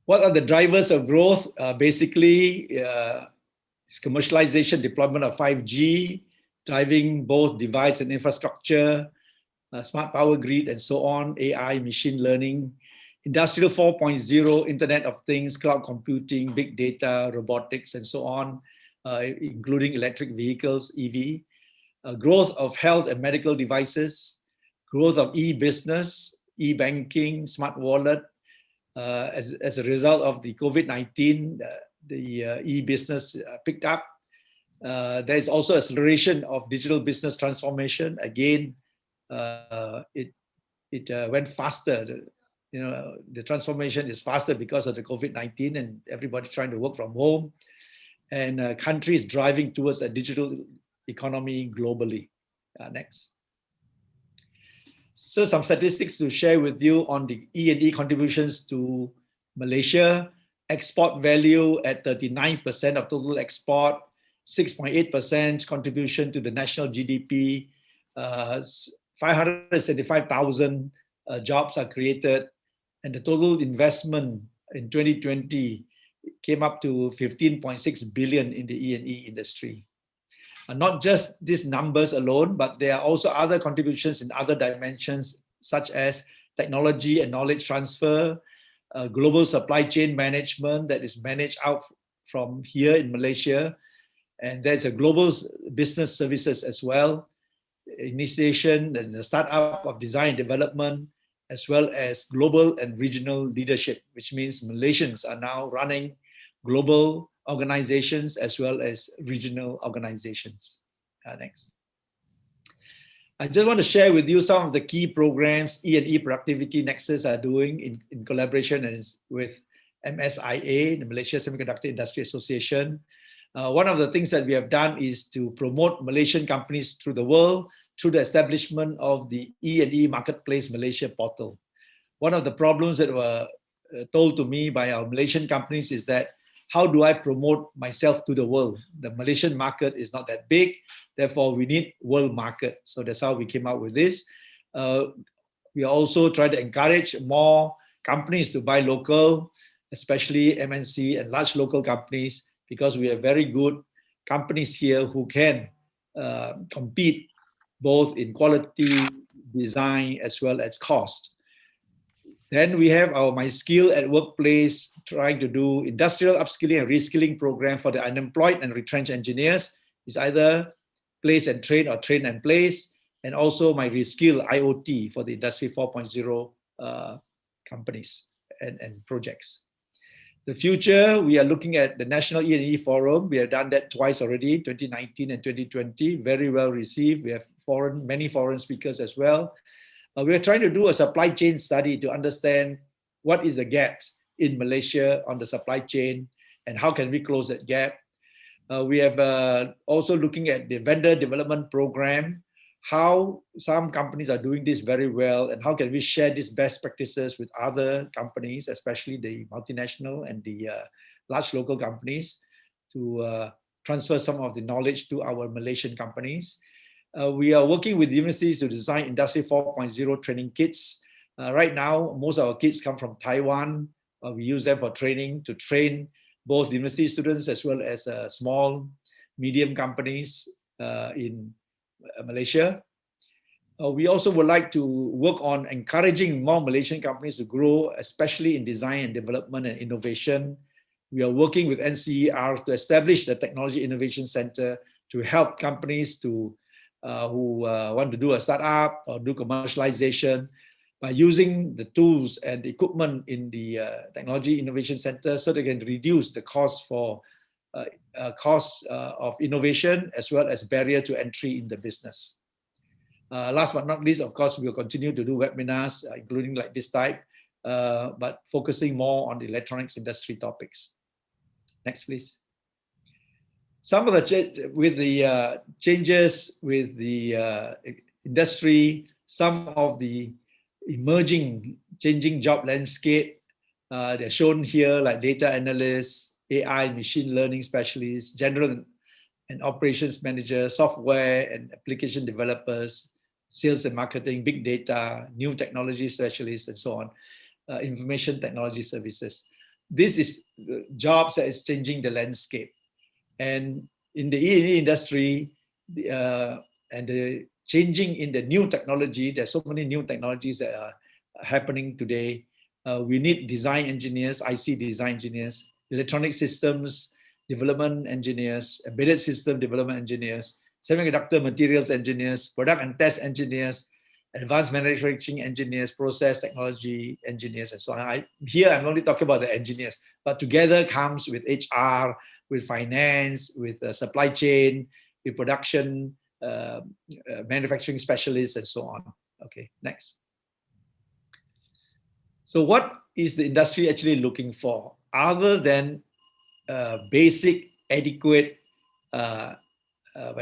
What are the drivers of growth? Basically, it's commercialization, deployment of 5G, driving both device and infrastructure, smart power grid, and so on, AI, machine learning, Industrial 4.0, Internet of Things, cloud computing, big data, robotics, and so on, including electric vehicles, EV, growth of health and medical devices, growth of e-business, e-banking, smart wallet. As a result of the COVID-19, the e-business picked up. There is also acceleration of digital business transformation. Again, it went faster. The transformation is faster because of the COVID-19 and everybody trying to work from home, and countries driving towards a digital economy globally. Next. So some statistics to share with you on the E&E contributions to Malaysia. Export value at 39% of total export, 6.8% contribution to the national GDP, 575,000 jobs are created, and the total investment in 2020 came up to 15.6 billion in the E&E industry. Not just these numbers alone, but there are also other contributions in other dimensions, such as technology and knowledge transfer, global supply chain management that is managed out from here in Malaysia. And there's a global business services as well. initiation and the startup of design and development, as well as global and regional leadership, which means Malaysians are now running global organizations as well as regional organizations. Next. I just want to share with you some of the key programs E&E Productivity Nexus are doing in collaboration with MSIA, the Malaysia Semiconductor Industry Association. One of the things that we have done is to promote Malaysian companies through the world through the establishment of the E&E Marketplace Malaysia portal. One of the problems that were told to me by our Malaysian companies is that, how do I promote myself to the world? The Malaysian market is not that big, therefore we need world market. So that's how we came out with this. We also try to encourage more companies to buy local, especially MNC and large local companies, because we have very good companies here who can compete both in quality, design, as well as cost. Then we have our My Skill at Workplace, trying to do industrial upskilling and reskilling program for the unemployed and retrenched engineers. It's either place and train or train and place. And also my Reskill IoT for the Industry 4.0 companies and projects. The future, we are looking at the National E&E Forum. We have done that twice already, 2019 and 2020, very well received. We have many foreign speakers as well. We are trying to do a supply chain study to understand what is the gaps in Malaysia on the supply chain and how can we close that gap. We have also looking at the vendor development program, how some companies are doing this very well and how can we share these best practices with other companies, especially the multinational and the large local companies, to transfer some of the knowledge to our Malaysian companies. We are working with universities to design Industry 4.0 training kits. Right now, most of our kits come from Taiwan. We use them for training to train both university students as well as small, medium companies in Malaysia. We also would like to work on encouraging more Malaysian companies to grow, especially in design and development and innovation. We are working with NCER to establish the Technology Innovation Center to help companies to who want to do a startup or do commercialization by using the tools and equipment in the Technology Innovation Center, so they can reduce the cost for of innovation as well as barrier to entry in the business. Last but not least, of course, we'll continue to do webinars, including like this type, but focusing more on the electronics industry topics. Next, please. Some of the changes with the industry, some of the emerging, changing job landscape, they're shown here, like data analysts, AI, machine learning specialists, general and operations managers, software and application developers, sales and marketing, big data, new technology specialists, and so on, information technology services. This is jobs that is changing the landscape. And in the E&E industry, and the changing in the new technology, there's so many new technologies that are happening today. We need design engineers, IC design engineers, electronic systems development engineers, embedded system development engineers, semiconductor materials engineers, product and test engineers, advanced manufacturing engineers, process technology engineers, and so on. Here I'm only talking about the engineers, but together comes with HR, with finance, with supply chain, with production, manufacturing specialists, and so on. Okay, next. So what is the industry actually looking for? Other than basic, adequate, I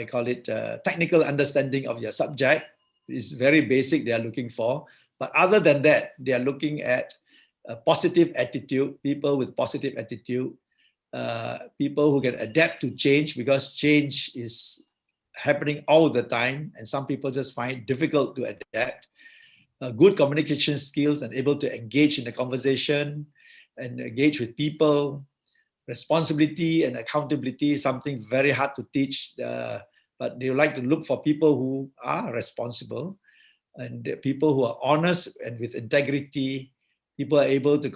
call it technical understanding of your subject, is very basic they are looking for. But other than that, they are looking at a positive attitude, people with positive attitude, people who can adapt to change, because change is happening all the time and some people just find it difficult to adapt. Good communication skills and able to engage in the conversation and engage with people. Responsibility and accountability is something very hard to teach, but they like to look for people who are responsible and people who are honest and with integrity. People are able to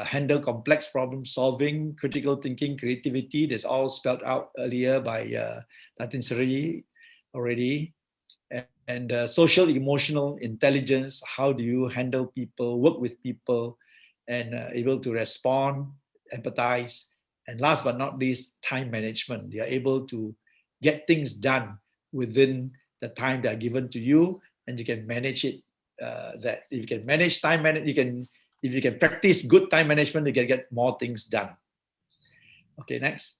handle complex problem solving, critical thinking, creativity. That's all spelled out earlier by Datin Seri already. And social emotional intelligence, how do you handle people, work with people, and able to respond, empathize. And last but not least, time management. You are able to get things done within the time that are given to you, and you can manage it. That if you can manage time management, if you can practice good time management, you can get more things done. Okay, next.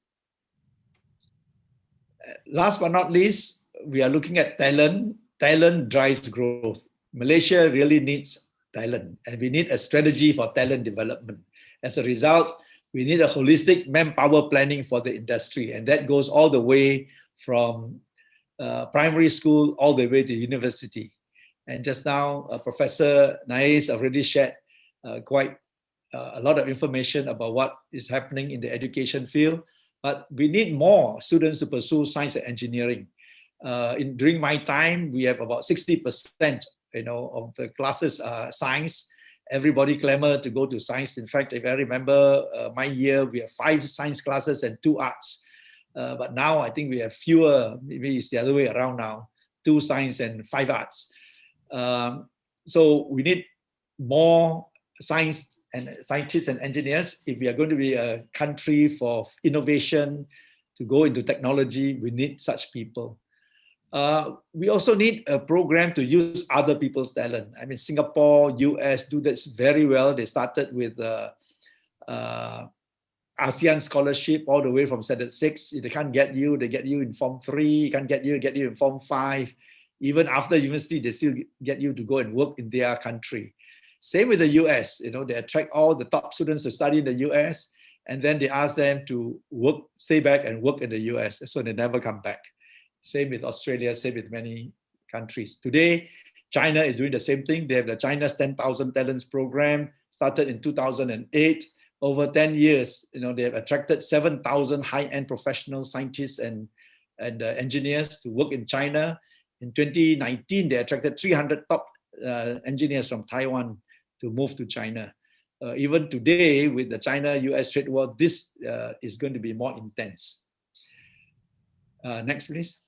Last but not least, we are looking at talent. Talent drives growth. Malaysia really needs talent, and we need a strategy for talent development. As a result, we need a holistic manpower planning for the industry, and that goes all the way from primary school all the way to university. And just now, Professor Nais already shared quite a lot of information about what is happening in the education field. But we need more students to pursue science and engineering. During my time, we have about 60%, of the classes are science. Everybody clamored to go to science. In fact, if I remember my year, we have 5 science classes and 2 arts. But now I think we have fewer, maybe it's the other way around now, 2 science and 5 arts. So we need more science and scientists and engineers. If we are going to be a country for innovation, to go into technology, we need such people. We also need a program to use other people's talent. I mean, Singapore, US do this very well. They started with ASEAN scholarship all the way from standard 6. If they can't get you, they get you in Form 3. Can't get you in Form 5. Even after university, they still get you to go and work in their country. Same with the US. They attract all the top students to study in the US, and then they ask them to work, stay back and work in the US, so they never come back. Same with Australia, same with many countries. Today, China is doing the same thing. They have the China's 10,000 Talents program, started in 2008. Over 10 years, they have attracted 7,000 high-end professional scientists and engineers to work in China. In 2019, they attracted 300 top engineers from Taiwan to move to China. Even today, with the China-US trade war, this is going to be more intense. Next, please.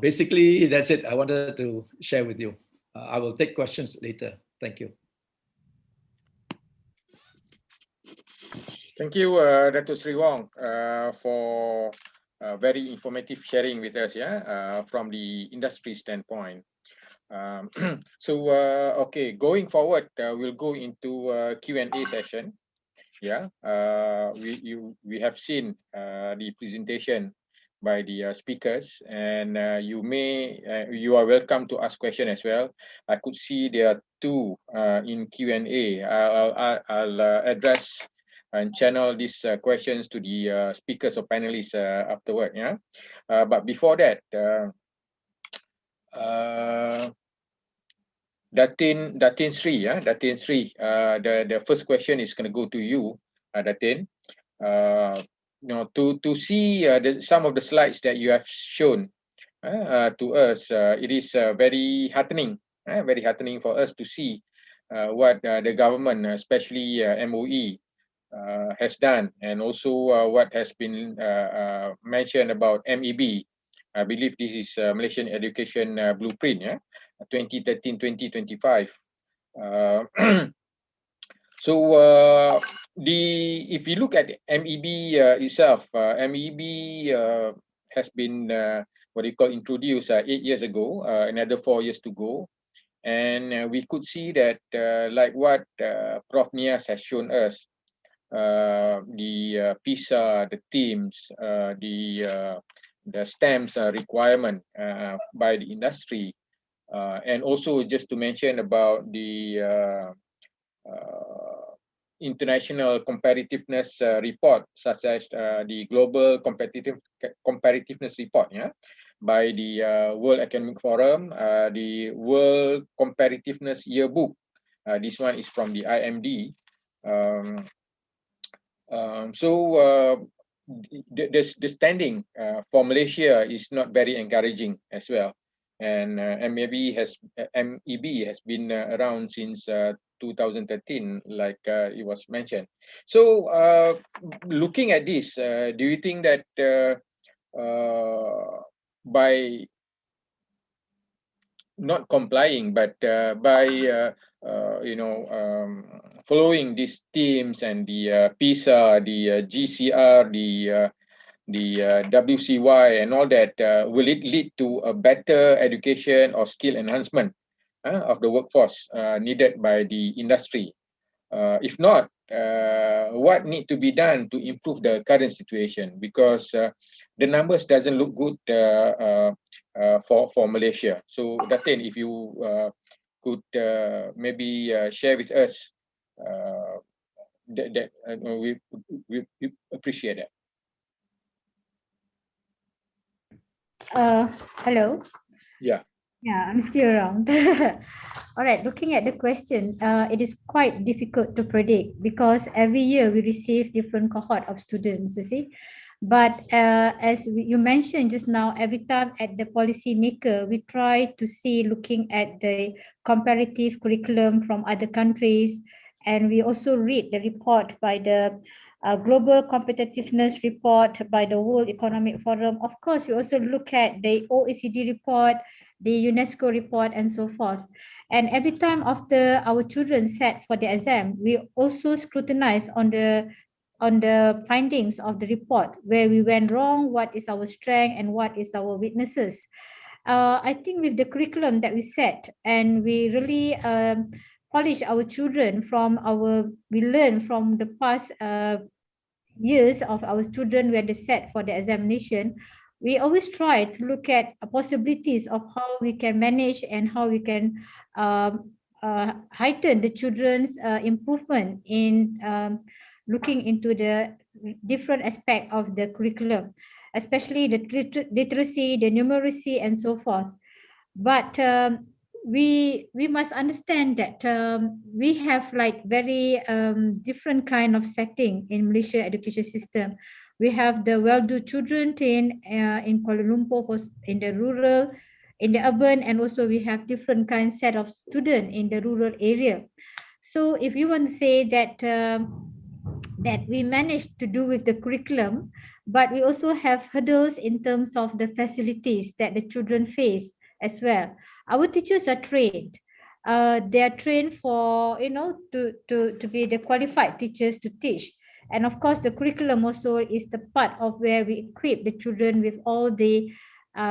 Basically, that's it. I wanted to share with you. I will take questions later. Thank you. Thank you, Dr. Sri Wong, for very informative sharing with us, from the industry standpoint. Okay, going forward, we'll go into Q&A session. We have seen the presentation by the speakers, and you are welcome to ask questions as well. I could see there are 2 in Q&A. I'll address and channel these questions to the speakers or panelists afterward. But before that, Datin Sri, the first question is going to go to you, Datin. To see some of the slides that you have shown to us, it is very heartening for us to see what the government, especially MOE, has done, and also what has been mentioned about MEB. I believe this is Malaysian Education Blueprint, 2013-2025. If you look at MEB itself, MEB has been introduced 8 years ago, another 4 years to go, and we could see that like what Prof. Nias has shown us, the PISA, the TIMSS, the STEMS requirement by the industry, and also just to mention about the international competitiveness report, such as the Global Competitiveness Report, by the World Economic Forum, the World Competitiveness Yearbook. This one is from the IMD. The standing for Malaysia is not very encouraging as well, and MEB has been around since 2013, like it was mentioned. So looking at this, do you think that by not complying, but by following these themes and the PISA, the GCR, the WCY and all that, will it lead to a better education or skill enhancement of the workforce needed by the industry? If not, what need to be done to improve the current situation? Because the numbers doesn't look good for Malaysia. So Datin, if you could maybe share with us, that we appreciate that. Hello. Yeah. Yeah, I'm still around. All right, looking at the question, it is quite difficult to predict because every year we receive different cohort of students, you see. But as you mentioned just now, every time at the policy maker, we try to see looking at the comparative curriculum from other countries. And we also read the report by the Global Competitiveness Report by the World Economic Forum. Of course, we also look at the OECD report, the UNESCO report, and so forth. And every time after our children sat for the exam, we also scrutinize on the findings of the report, where we went wrong, what is our strength and what is our weaknesses. I think with the curriculum that we set, and we really polish our children we learn from the past years of our children where they set for the examination. We always try to look at possibilities of how we can manage and how we can heighten the children's improvement in looking into the different aspect of the curriculum, especially the literacy, the numeracy, and so forth. But we must understand that we have like very different kind of setting in Malaysia education system. We have the well-to-do children in Kuala Lumpur in the rural, in the urban, and also we have different kind set of student in the rural area. So if you want to say that that we managed to do with the curriculum, but we also have hurdles in terms of the facilities that the children face as well. Our teachers are trained. They are trained for, to be the qualified teachers to teach. And of course, the curriculum also is the part of where we equip the children with all the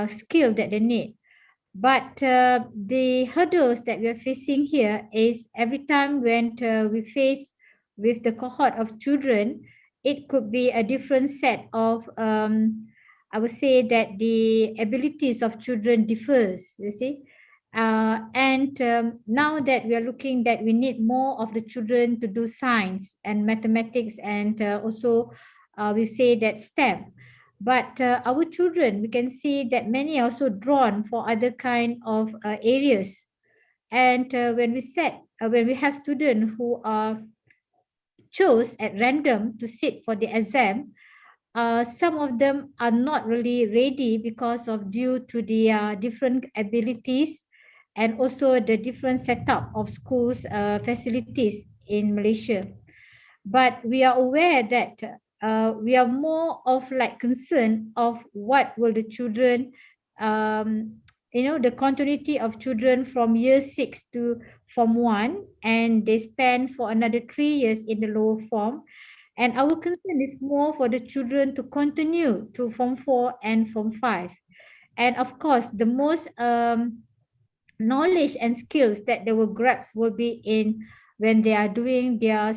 skill that they need. But the hurdles that we are facing here is every time when we face with the cohort of children, it could be a different set of, I would say that the abilities of children differs, you see. And now that we are looking that we need more of the children to do science and mathematics, and also we say that STEM. But our children, we can see that many are also drawn for other kind of areas. And when we have students who are chose at random to sit for the exam, some of them are not really ready because of due to the different abilities and also the different setup of schools facilities in Malaysia. But we are aware that we are more of like concerned of what will the children, the continuity of children from year 6 to form 1, and they spend for another 3 years in the lower form. And our concern is more for the children to continue to form 4 and form 5. And of course, the most knowledge and skills that they will grasp will be in when they are doing their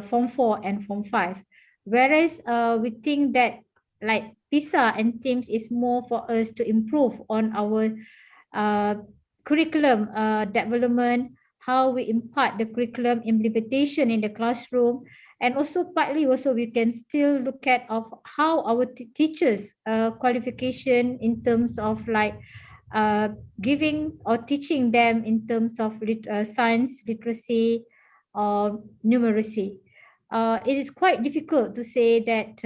form 4 and form 5. Whereas we think that like PISA and TIMSS is more for us to improve on our curriculum development, how we impart the curriculum implementation in the classroom, and also partly also we can still look at of how our teachers qualification in terms of like giving or teaching them in terms of science, literacy, or numeracy. It is quite difficult to say that,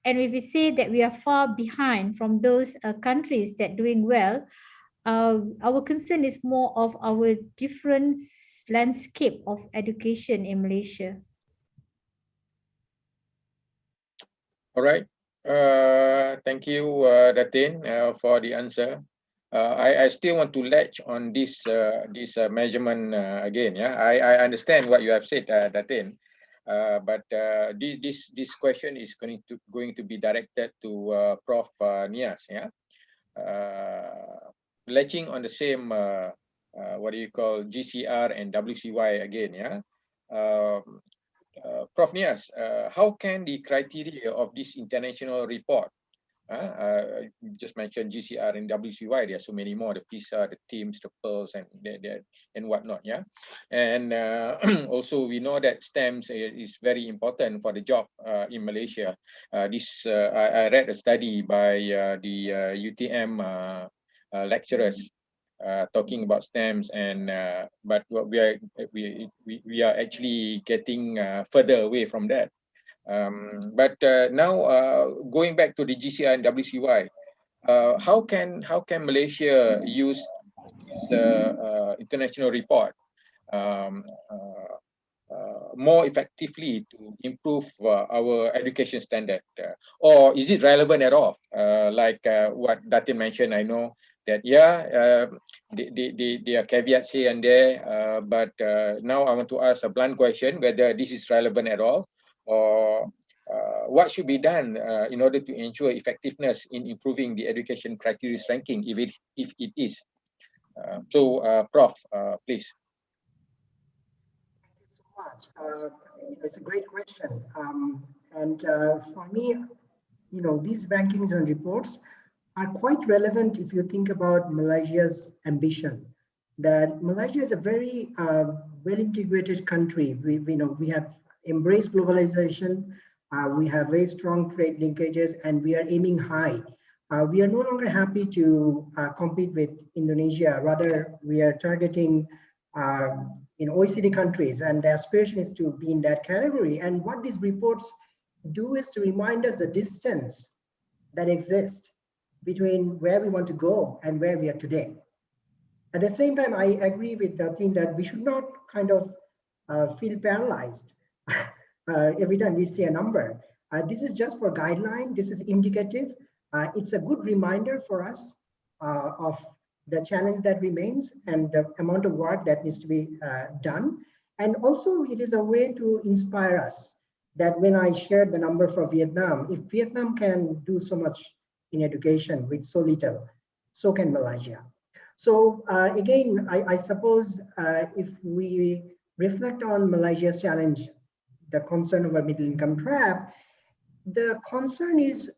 and if we say that we are far behind from those countries that doing well, our concern is more of our different landscape of education in Malaysia. All right. Thank you, Datin, for the answer. I still want to latch on this measurement again. Yeah, I understand what you have said, Datin, but this question is going to be directed to Prof. Nias. Yeah, latching on the same what do you call GCR and WCY again. Yeah. Prof. Nias, how can the criteria of this international report, you just mentioned GCR and WCY, there are so many more, the PISA, the TIMSS, the PEARLS, and whatnot, yeah? And also we know that STEMs is very important for the job in Malaysia. I read a study by the UTM lecturers talking about STEMs, and but we are actually getting further away from that. But now going back to the GCI and WCY, how can Malaysia use this international report more effectively to improve our education standard, or is it relevant at all? Like what Datin mentioned, I know that there are caveats here and there, but now I want to ask a blunt question whether this is relevant at all, or what should be done in order to ensure effectiveness in improving the education criteria ranking, if it is. Prof, please. Much. It's a great question. For me, these rankings and reports are quite relevant if you think about Malaysia's ambition. That Malaysia is a very well-integrated country. We have embraced globalization. We have very strong trade linkages, and we are aiming high. We are no longer happy to compete with Indonesia. Rather, we are targeting in OECD countries, and the aspiration is to be in that category. And what these reports do is to remind us the distance that exists between where we want to go and where we are today. At the same time, I agree with Datin that we should not kind of feel paralyzed every time we see a number. This is just for guideline. This is indicative. It's a good reminder for us of the challenge that remains and the amount of work that needs to be done. And also it is a way to inspire us that when I shared the number for Vietnam, if Vietnam can do so much in education with so little, so can Malaysia. So again, I suppose if we reflect on Malaysia's challenge, the concern over middle income trap, the concern is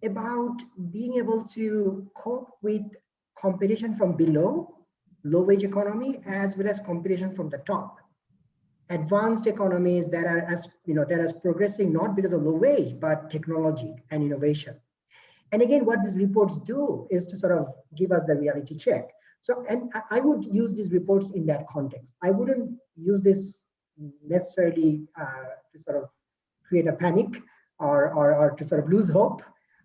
about being able to cope with competition from below, low wage economy, as well as competition from the top. Advanced economies that are progressing not because of low wage, but technology and innovation. And again, what these reports do is to sort of give us the reality check. So, and I would use these reports in that context. I wouldn't use this necessarily to sort of create a panic or to sort of lose hope.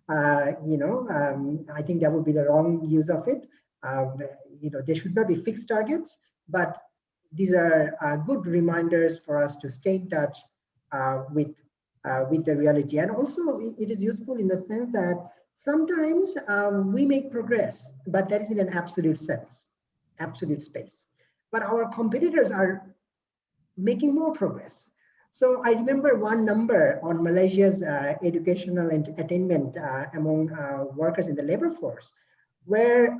I think that would be the wrong use of it. There should not be fixed targets, but these are good reminders for us to stay in touch with the reality. And also, it is useful in the sense that sometimes we make progress, but that is in an absolute sense, absolute space. But our competitors are making more progress. So I remember one number on Malaysia's educational attainment among workers in the labor force, where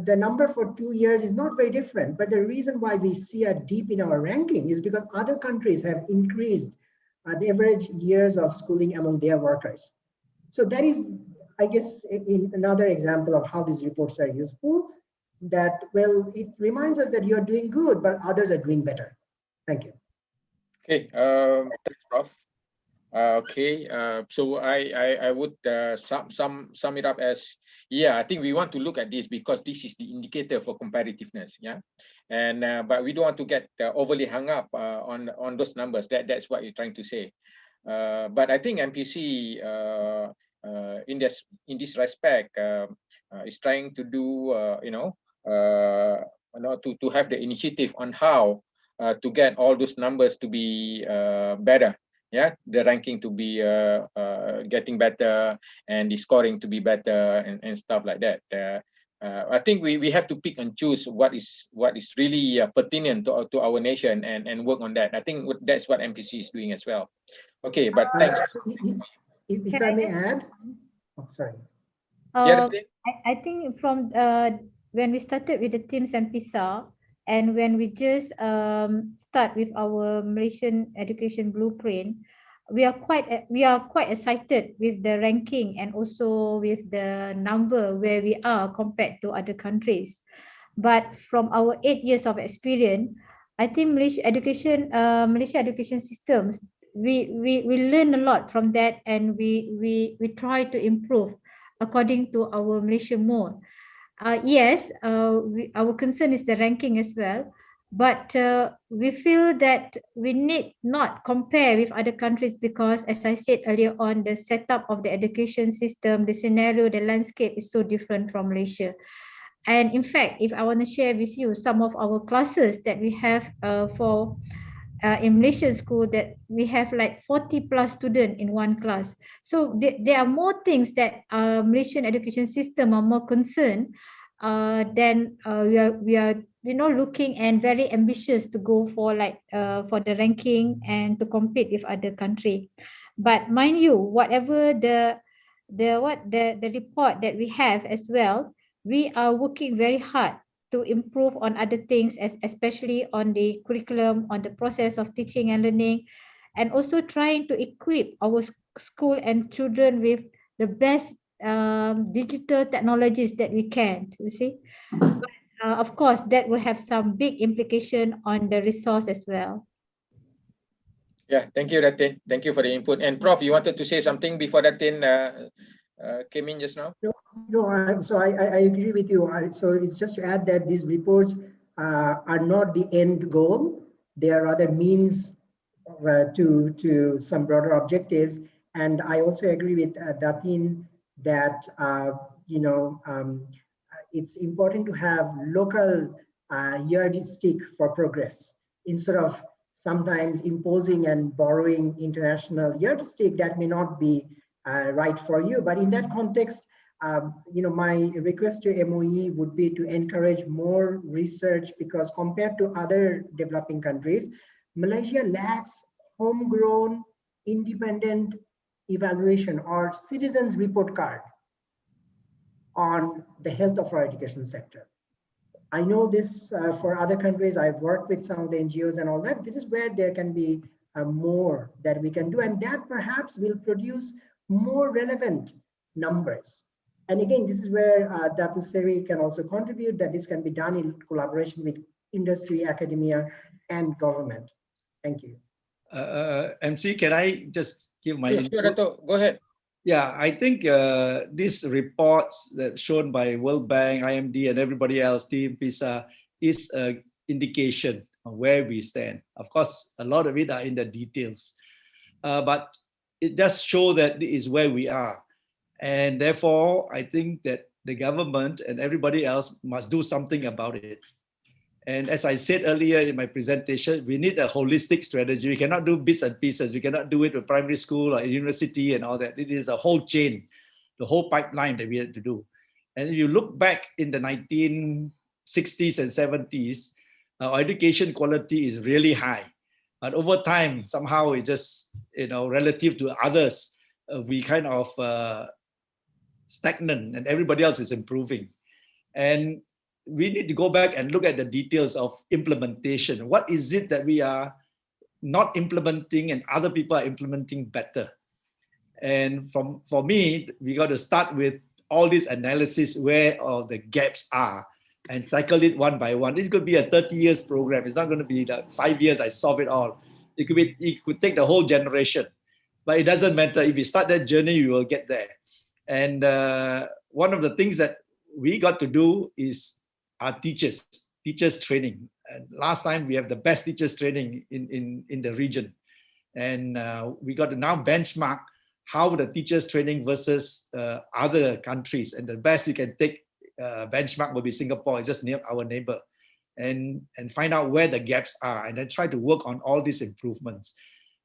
the number for 2 years is not very different. But the reason why we see a dip in our ranking is because other countries have increased the average years of schooling among their workers. So that is, I guess, another example of how these reports are useful, that, well, it reminds us that you're doing good, but others are doing better. Thank you. Okay, thanks, Prof. So I would sum it up as, I think we want to look at this because this is the indicator for competitiveness, and but we don't want to get overly hung up on those numbers. That's what you're trying to say. But I think MPC in this respect is trying to do to have the initiative on how to get all those numbers to be better, the ranking to be getting better, and the scoring to be better, and stuff like that. I think we have to pick and choose what is really pertinent to our nation and work on that. I think that's what MPC is doing as well. Okay, but thanks. So if I may add, oh, sorry. Yeah, I think from when we started with the teams and PISA, and when we just start with our Malaysian education blueprint, we are quite excited with the ranking and also with the number where we are compared to other countries. But from our 8 years of experience, I think Malaysia education systems, we learn a lot from that, and we try to improve according to our Malaysian mode. Yes, our concern is the ranking as well, but we feel that we need not compare with other countries because, as I said earlier on, the setup of the education system, the scenario, the landscape is so different from Malaysia. And in fact, if I want to share with you some of our classes that we have for in Malaysian school, that we have like 40 plus students in one class. So there are more things that Malaysian education system are more concerned than we are looking and very ambitious to go for like for the ranking and to compete with other country. But mind you, whatever the report that we have as well, we are working very hard to improve on other things, especially on the curriculum, on the process of teaching and learning, and also trying to equip our school and children with the best digital technologies that we can, you see. But, of course, that will have some big implication on the resource as well. Yeah, thank you, Datin. Thank you for the input. And Prof, you wanted to say something before Datin came in just now? No, so I agree with you. So it's just to add that these reports are not the end goal. They are rather means to some broader objectives. And I also agree with Datin that it's important to have local yardstick for progress instead of sometimes imposing and borrowing international yardstick that may not be right for you. But in that context, my request to MOE would be to encourage more research, because compared to other developing countries, Malaysia lacks homegrown independent evaluation or citizens report card on the health of our education sector. I know this for other countries. I've worked with some of the NGOs and all that. This is where there can be more that we can do, and that perhaps will produce more relevant numbers. And again, this is where Datu Seri can also contribute, that this can be done in collaboration with industry, academia, and government. Thank you. MC, can I just give my input? Sure, Dato. Go ahead. Yeah, I think these reports that shown by World Bank, IMD, and everybody else, Team PISA, is an indication of where we stand. Of course, a lot of it are in the details, but it just shows that this is where we are. And therefore, I think that the government and everybody else must do something about it. And as I said earlier in my presentation, we need a holistic strategy. We cannot do bits and pieces. We cannot do it with primary school or university and all that. It is a whole chain, the whole pipeline that we had to do. And if you look back in the 1960s and 70s, our education quality is really high. But over time, somehow it just, relative to others, we kind of stagnant, and everybody else is improving. And we need to go back and look at the details of implementation. What is it that we are not implementing and other people are implementing better? And for me, we got to start with all this analysis where all the gaps are and tackle it one by one. This could be a 30 years program. It's not going to be like 5 years, I solve it all. It could take the whole generation, but it doesn't matter. If you start that journey, you will get there. And one of the things that we got to do is our teachers training. And last time we have the best teachers training in the region. And we got to now benchmark how the teachers training versus other countries. And the best you can take benchmark will be Singapore. It's just near our neighbor. And find out where the gaps are and then try to work on all these improvements.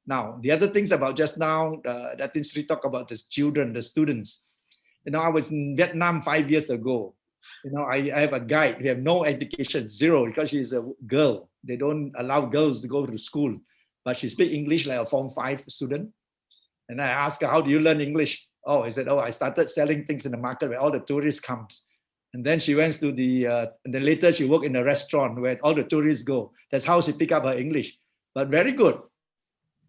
Now, the other things about just now, Datin Sri talked about the children, the students. I was in Vietnam 5 years ago. You know, I have a guide. We have no education, zero, because she's a girl. They don't allow girls to go to school, but she speaks English like a Form 5 student. And I asked her, how do you learn English? Oh, I said, oh, I started selling things in the market where all the tourists come. And then she went to and then later she worked in a restaurant where all the tourists go. That's how she picked up her English. But very good.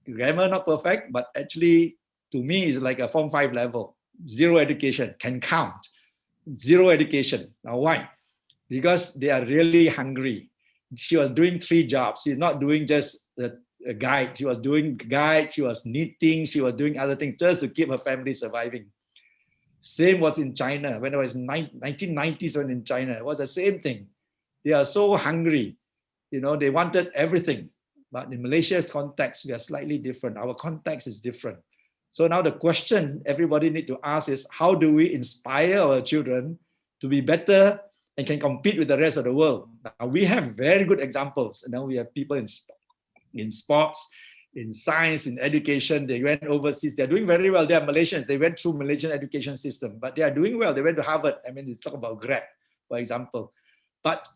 Grammar not perfect, but actually to me is like a Form 5 level. Zero education, can count. Zero education. Now why? Because they are really hungry. She was doing 3 jobs. She's not doing just a guide. She was doing guide, she was knitting, she was doing other things just to keep her family surviving. Same was in China. When I was in 1990s when in China, it was the same thing. They are so hungry. You know, they wanted everything. But in Malaysia's context, we are slightly different. Our context is different. So now the question everybody need to ask is, how do we inspire our children to be better and can compete with the rest of the world? Now, we have very good examples. Now we have people in sports, in science, in education. They went overseas. They're doing very well. They are Malaysians. They went through Malaysian education system, but they are doing well. They went to Harvard. I mean, let's talk about Grab, for example. But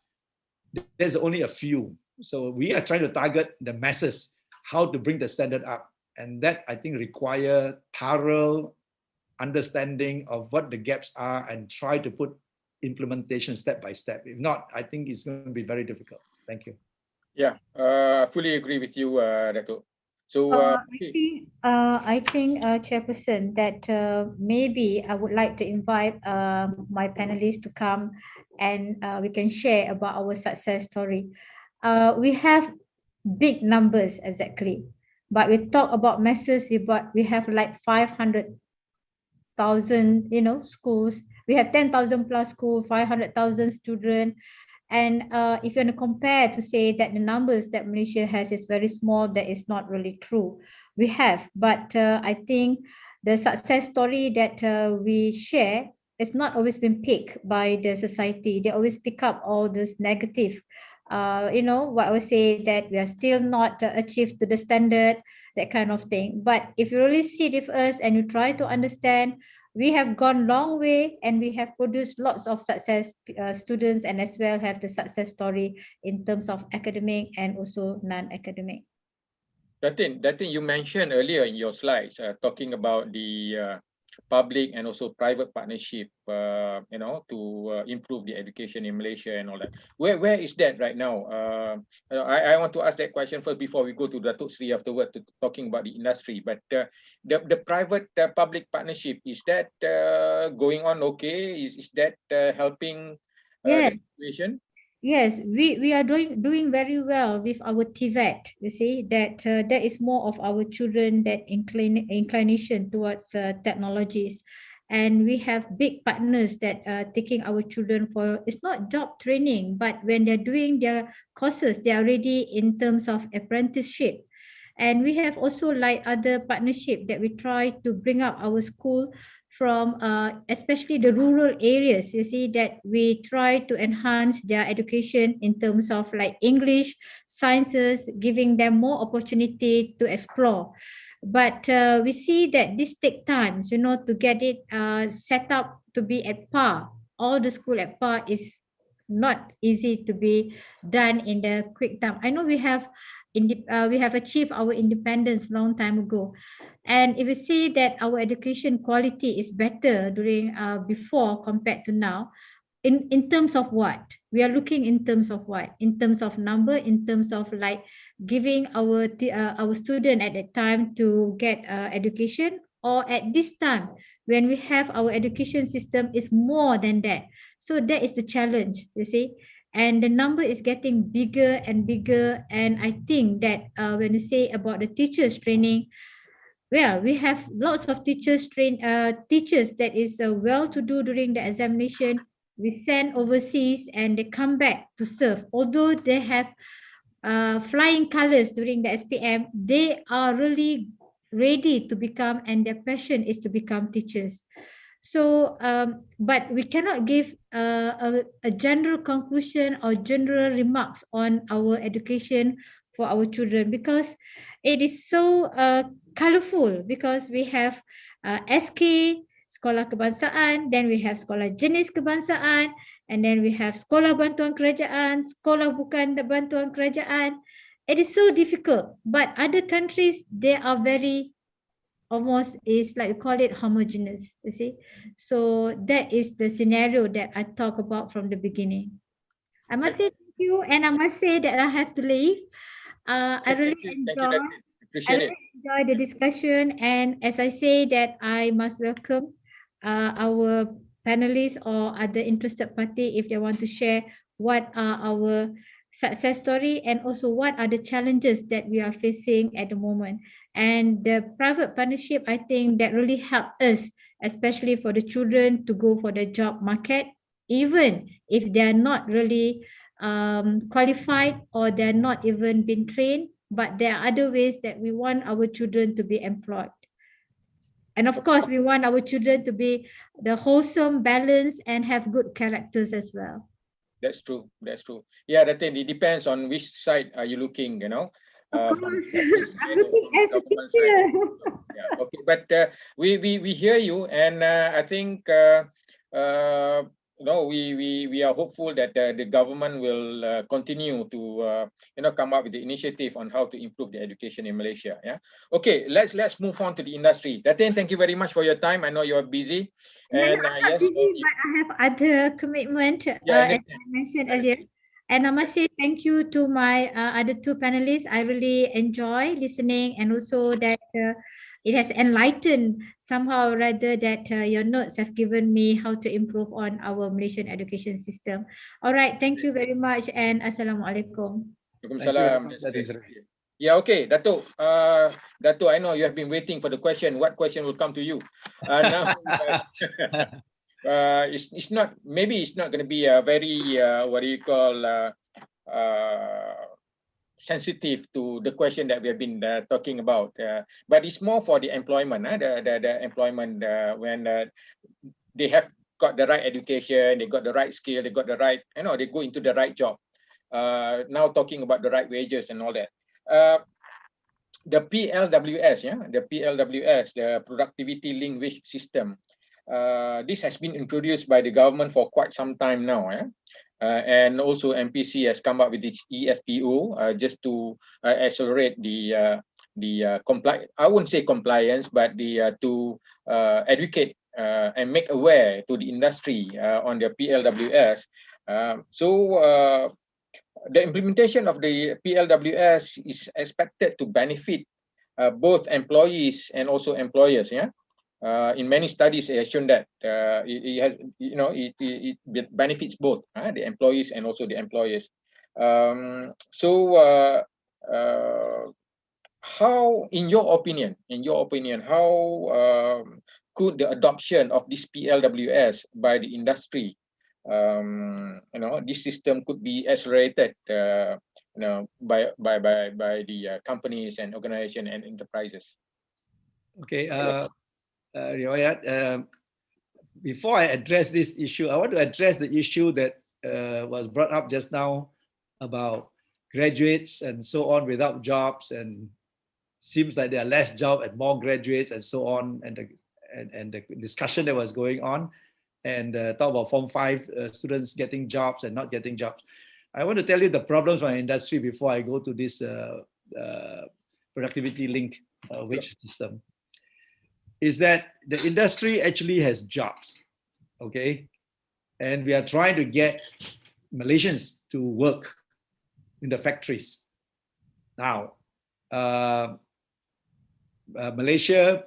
there's only a few. So we are trying to target the masses, how to bring the standard up. And that, I think, require thorough understanding of what the gaps are and try to put implementation step by step. If not, I think it's going to be very difficult. Thank you. Yeah, fully agree with you, Dato'. So I think, Chairperson, that maybe I would like to invite my panelists to come and we can share about our success story. We have big numbers exactly, but we talk about masses. We have like 500,000, schools. We have 10,000 plus schools, 500,000 students. And if you want to compare to say that the numbers that Malaysia has is very small, that is not really true. We have, but I think the success story that we share is not always been picked by the society. They always pick up all this negative. What I would say that we are still not achieved to the standard, that kind of thing. But if you really sit with us and you try to understand, we have gone long way and we have produced lots of success students, and as well have the success story in terms of academic and also non-academic. Datin, you mentioned earlier in your slides talking about the public and also private partnership, to improve the education in Malaysia and all that. Where is that right now? I want to ask that question first before we go to Datuk Sri afterward to talking about the industry. But the private public partnership, is that going on okay? Is that helping the situation? Yes, we are doing very well with our TVET. You see that that is more of our children that inclination towards technologies, and we have big partners that are taking our children for, it's not job training, but when they're doing their courses, they are ready in terms of apprenticeship. And we have also like other partnership that we try to bring up our school from especially the rural areas. You see that we try to enhance their education in terms of like English, sciences, giving them more opportunity to explore. But we see that this take time, to get it set up to be at par. All the school at par is not easy to be done in the quick time. I know we have achieved our independence long time ago, and if we see that our education quality is better during before compared to now, in terms of what we are looking, in terms of what, in terms of number, in terms of like giving our student at that time to get education, or at this time when we have our education system is more than that. So that is the challenge, you see. And the number is getting bigger and bigger. And I think that when you say about the teachers training, well, we have lots of teachers that is well to do during the examination. We send overseas and they come back to serve. Although they have flying colors during the SPM, they are really ready to become, and their passion is to become teachers. So, but we cannot give a general conclusion or general remarks on our education for our children, because it is so colorful, because we have SK, Sekolah Kebangsaan, then we have Sekolah Jenis Kebangsaan, and then we have sekolah bantuan kerajaan, sekolah bukan bantuan kerajaan. It is so difficult, but other countries, they are very almost is like we call it homogeneous, you see. So that is the scenario that I talk about from the beginning. I must say thank you, and I must say that I have to leave. I really Thank you, Datin. I Appreciate it. really enjoy the discussion, and as I say that I must welcome our panelists or other interested party if they want to share what are our success story and also what are the challenges that we are facing at the moment. And the private partnership, I think that really help us, especially for the children to go for the job market, even if they are not really qualified or they're not even been trained, but there are other ways that we want our children to be employed. And of course, we want our children to be the wholesome, balanced, and have good characters as well. That's true. That's true. Yeah, Datin, it depends on which side are you looking, you know. Of From the course, private I'm side or looking from the as a government teacher. side. Yeah, okay. But we hear you, and I think no, we are hopeful that the government will continue to come up with the initiative on how to improve the education in Malaysia. Yeah. Okay. Let's move on to the industry. Datin, thank you very much for your time. I know you are busy. And I'm not busy, but I have other commitment, yeah, as I mentioned earlier. And I must say thank you to my other two panelists. I really enjoy listening, and also that it has enlightened somehow rather that your notes have given me how to improve on our Malaysian education system. All right, thank you very much, and Assalamualaikum. Waalaikumsalam. Thank you very much, Datin. Yeah, okay, Dato. Dato, I know you have been waiting for the question. What question will come to you? Now, it's not, maybe it's not going to be a very, what do you call, sensitive to the question that we have been talking about. But it's more for the employment, the employment when they have got the right education, they got the right skill, they got the right, they go into the right job. Now talking about the right wages and all that. The PLWS, the PLWS, the Productivity Linked Wage System. This has been introduced by the government for quite some time now, and also MPC has come up with its eSPO just to accelerate the I wouldn't say compliance, but to educate and make aware to the industry on the PLWS. The implementation of the PLWS is expected to benefit both employees and also employers. In many studies, it has shown that it has, it benefits both the employees and also the employers. How, in your opinion, how could the adoption of this PLWS by the industry, this system could be accelerated, by the companies and organizations and enterprises? Okay, Riwayat, before I address this issue, I want to address the issue that was brought up just now about graduates and so on without jobs, and seems like there are less jobs and more graduates and so on, and the discussion that was going on, and talk about Form 5 students getting jobs and not getting jobs. I want to tell you the problems of our industry before I go to this productivity link wage system. Is that the industry actually has jobs, okay? And we are trying to get Malaysians to work in the factories. Now, Malaysia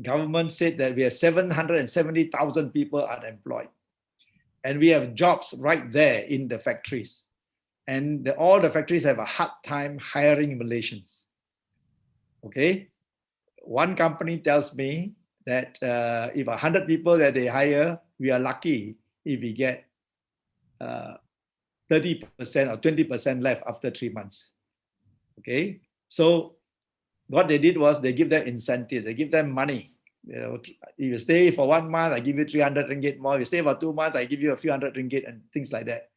government said that we have 770,000 people unemployed. And we have jobs right there in the factories. And all the factories have a hard time hiring Malaysians, okay? One company tells me that if 100 people that they hire, we are lucky if we get 30% or 20% left after 3 months. Okay, so what they did was they give them incentives, they give them money. If you stay for 1 month, I give you 300 ringgit more. If you stay for 2 months, I give you a few hundred ringgit and things like that.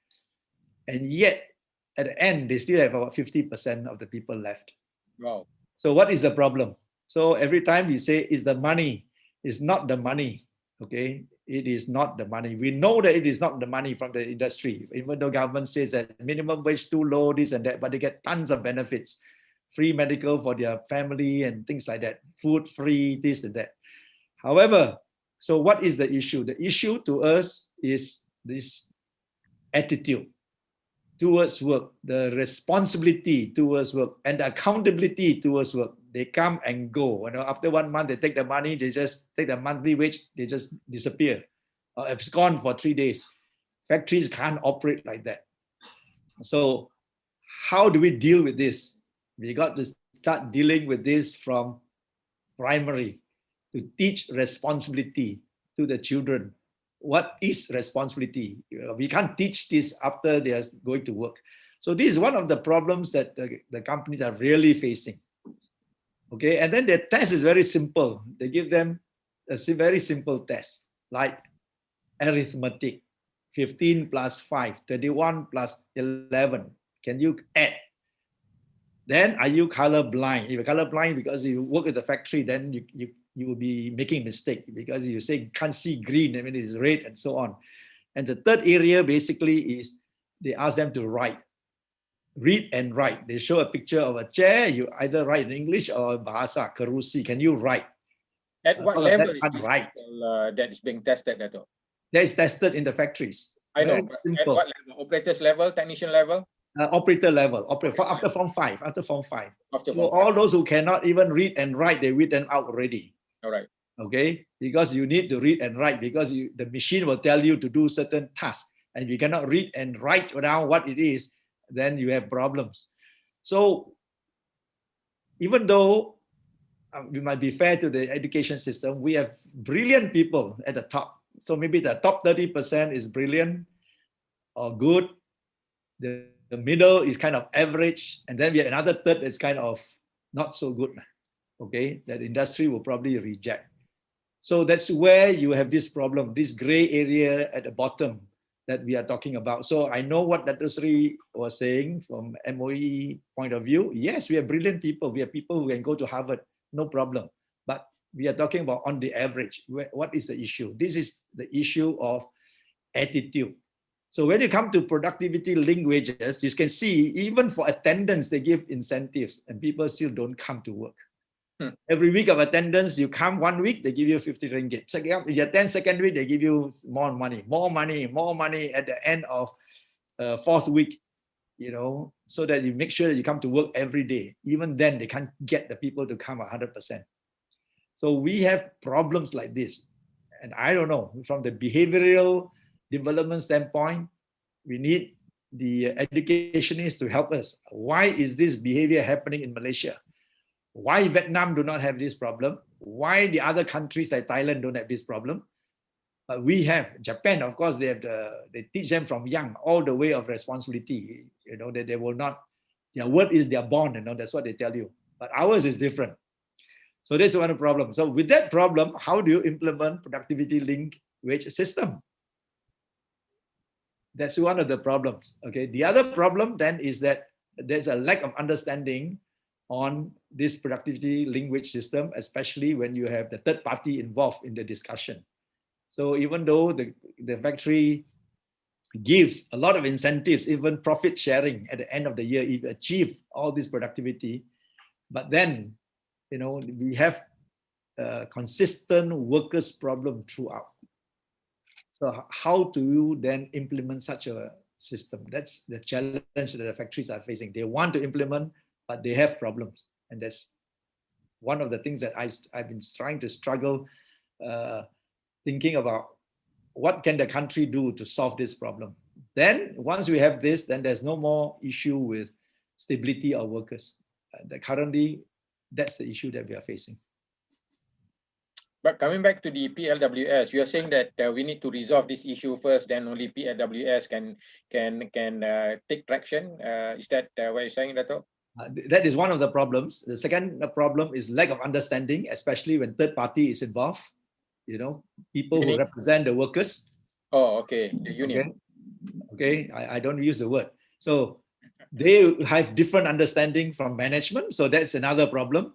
And yet, at the end, they still have about 50% of the people left. Wow. So what is the problem? So every time we say, is the money, it's not the money, okay? it is not the money. We know that it is not the money from the industry, even though government says that minimum wage too low, this and that, but they get tons of benefits, free medical for their family and things like that, food free, this and that. However, so what is the issue? The issue to us is this attitude towards work, the responsibility towards work, and the accountability towards work. They come and go. After 1 month, they take the money, they just take the monthly wage, they just disappear. It's gone for 3 days. Factories can't operate like that. So how do we deal with this? We got to start dealing with this from primary, to teach responsibility to the children. What is responsibility? We can't teach this after they are going to work. So this is one of the problems that the companies are really facing. Okay, and then their test is very simple. They give them a very simple test, like arithmetic, 15 plus 5, 21 plus 11. Can you add? Then are you colorblind? If you're colorblind because you work at the factory, then you will be making a mistake because you say can't see green, I mean it's red and so on. And the third area basically is they ask them to write. Read and write. They show a picture of a chair, you either write in English or Bahasa, Kerusi. Can you write? At what level is this right? That is being tested, Dato'? That is tested in the factories. I know, but at what level? Operators level, technician level? Operator level, after Form 5. So Form all 5. those who cannot even read and write, they read them out already. All right. Okay, because you need to read and write because the machine will tell you to do certain tasks, and if you cannot read and write down what it is, then you have problems. So even though we might be fair to the education system, we have brilliant people at the top. So maybe the top 30% is brilliant or good. The middle is kind of average, and then we have another third that's kind of not so good. Okay, that industry will probably reject. So that's where you have this problem, this gray area at the bottom that we are talking about. So I know what Dato' Sri was saying from MOE point of view. Yes, we have brilliant people. We have people who can go to Harvard, no problem. But we are talking about on the average. What is the issue? This is the issue of attitude. So when you come to productivity linked wages, you can see even for attendance, they give incentives and people still don't come to work. Every week of attendance, you come 1 week, they give you 50 ringgit. So if you attend second week, they give you more money at the end of 4th week, so that you make sure that you come to work every day. Even then, they can't get the people to come 100%. So we have problems like this. And I don't know, from the behavioral development standpoint, we need the educationists to help us. Why is this behavior happening in Malaysia? Why Vietnam do not have this problem? Why the other countries like Thailand don't have this problem? But we have. Japan, of course, they teach them from young all the way of responsibility. That they will not. Their word is their bond. That's what they tell you. But ours is different. So that's one problem. So with that problem, how do you implement productivity linked wage system? That's one of the problems. Okay. The other problem then is that there's a lack of understanding on this productivity linked wage system, especially when you have the third party involved in the discussion. So even though the factory gives a lot of incentives, even profit sharing at the end of the year, if you achieve all this productivity, but then, we have a consistent workers problem throughout. So how do you then implement such a system? That's the challenge that the factories are facing. They want to implement, but they have problems. And that's one of the things that I've been trying to struggle, thinking about what can the country do to solve this problem. Then once we have this, then there's no more issue with stability of workers. Currently, that's the issue that we are facing. But coming back to the PLWS, you are saying that we need to resolve this issue first, then only PLWS can take traction. Is that what you're saying, Dato'? That is one of the problems. The second problem is lack of understanding, especially when third party is involved. People who represent the workers. Oh, okay, the union. Okay, I don't use the word. So they have different understanding from management. So that's another problem.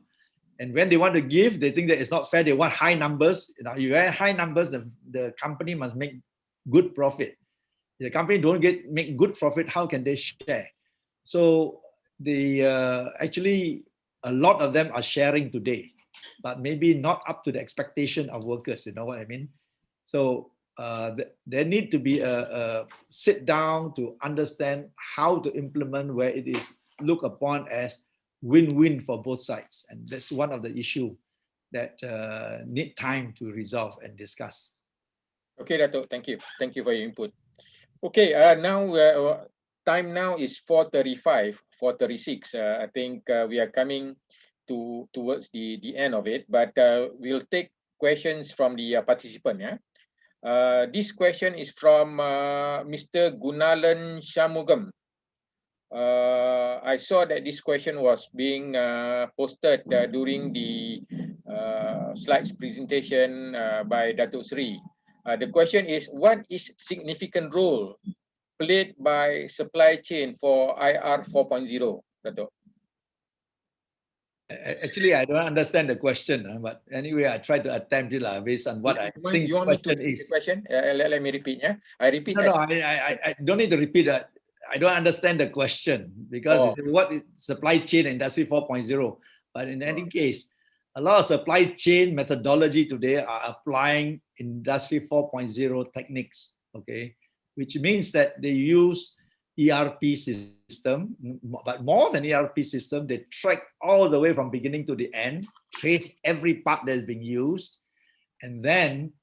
And when they want to give, they think that it's not fair. They want high numbers. You know, you have high numbers, the company must make good profit. If the company don't make good profit, how can they share? So actually a lot of them are sharing today, but maybe not up to the expectation of workers. You know what I mean? So there need to be a sit down to understand how to implement where it is looked upon as win-win for both sides, and that's one of the issue that need time to resolve and discuss. Okay, Dato', thank you for your input. Okay, now time now is 4:35, 4:36. I think we are coming towards the end of it, but we'll take questions from the participant. Yeah. This question is from Mr. Gunalan Shamugam. I saw that this question was being posted during the slides presentation by Datuk Sri. The question is, what is significant role played by supply chain for IR 4.0, Datuk? Actually, I don't understand the question, but anyway, I try to attempt it based on what I think you want me to question repeat is. the question? Let me repeat. Yeah, I repeat. No, I don't need to repeat that. I don't understand the question because it's what is supply chain industry 4.0. But in any case, a lot of supply chain methodology today are applying industry 4.0 techniques, okay, which means that they use ERP system, but more than ERP system, they track all the way from beginning to the end, trace every part that is being used, and then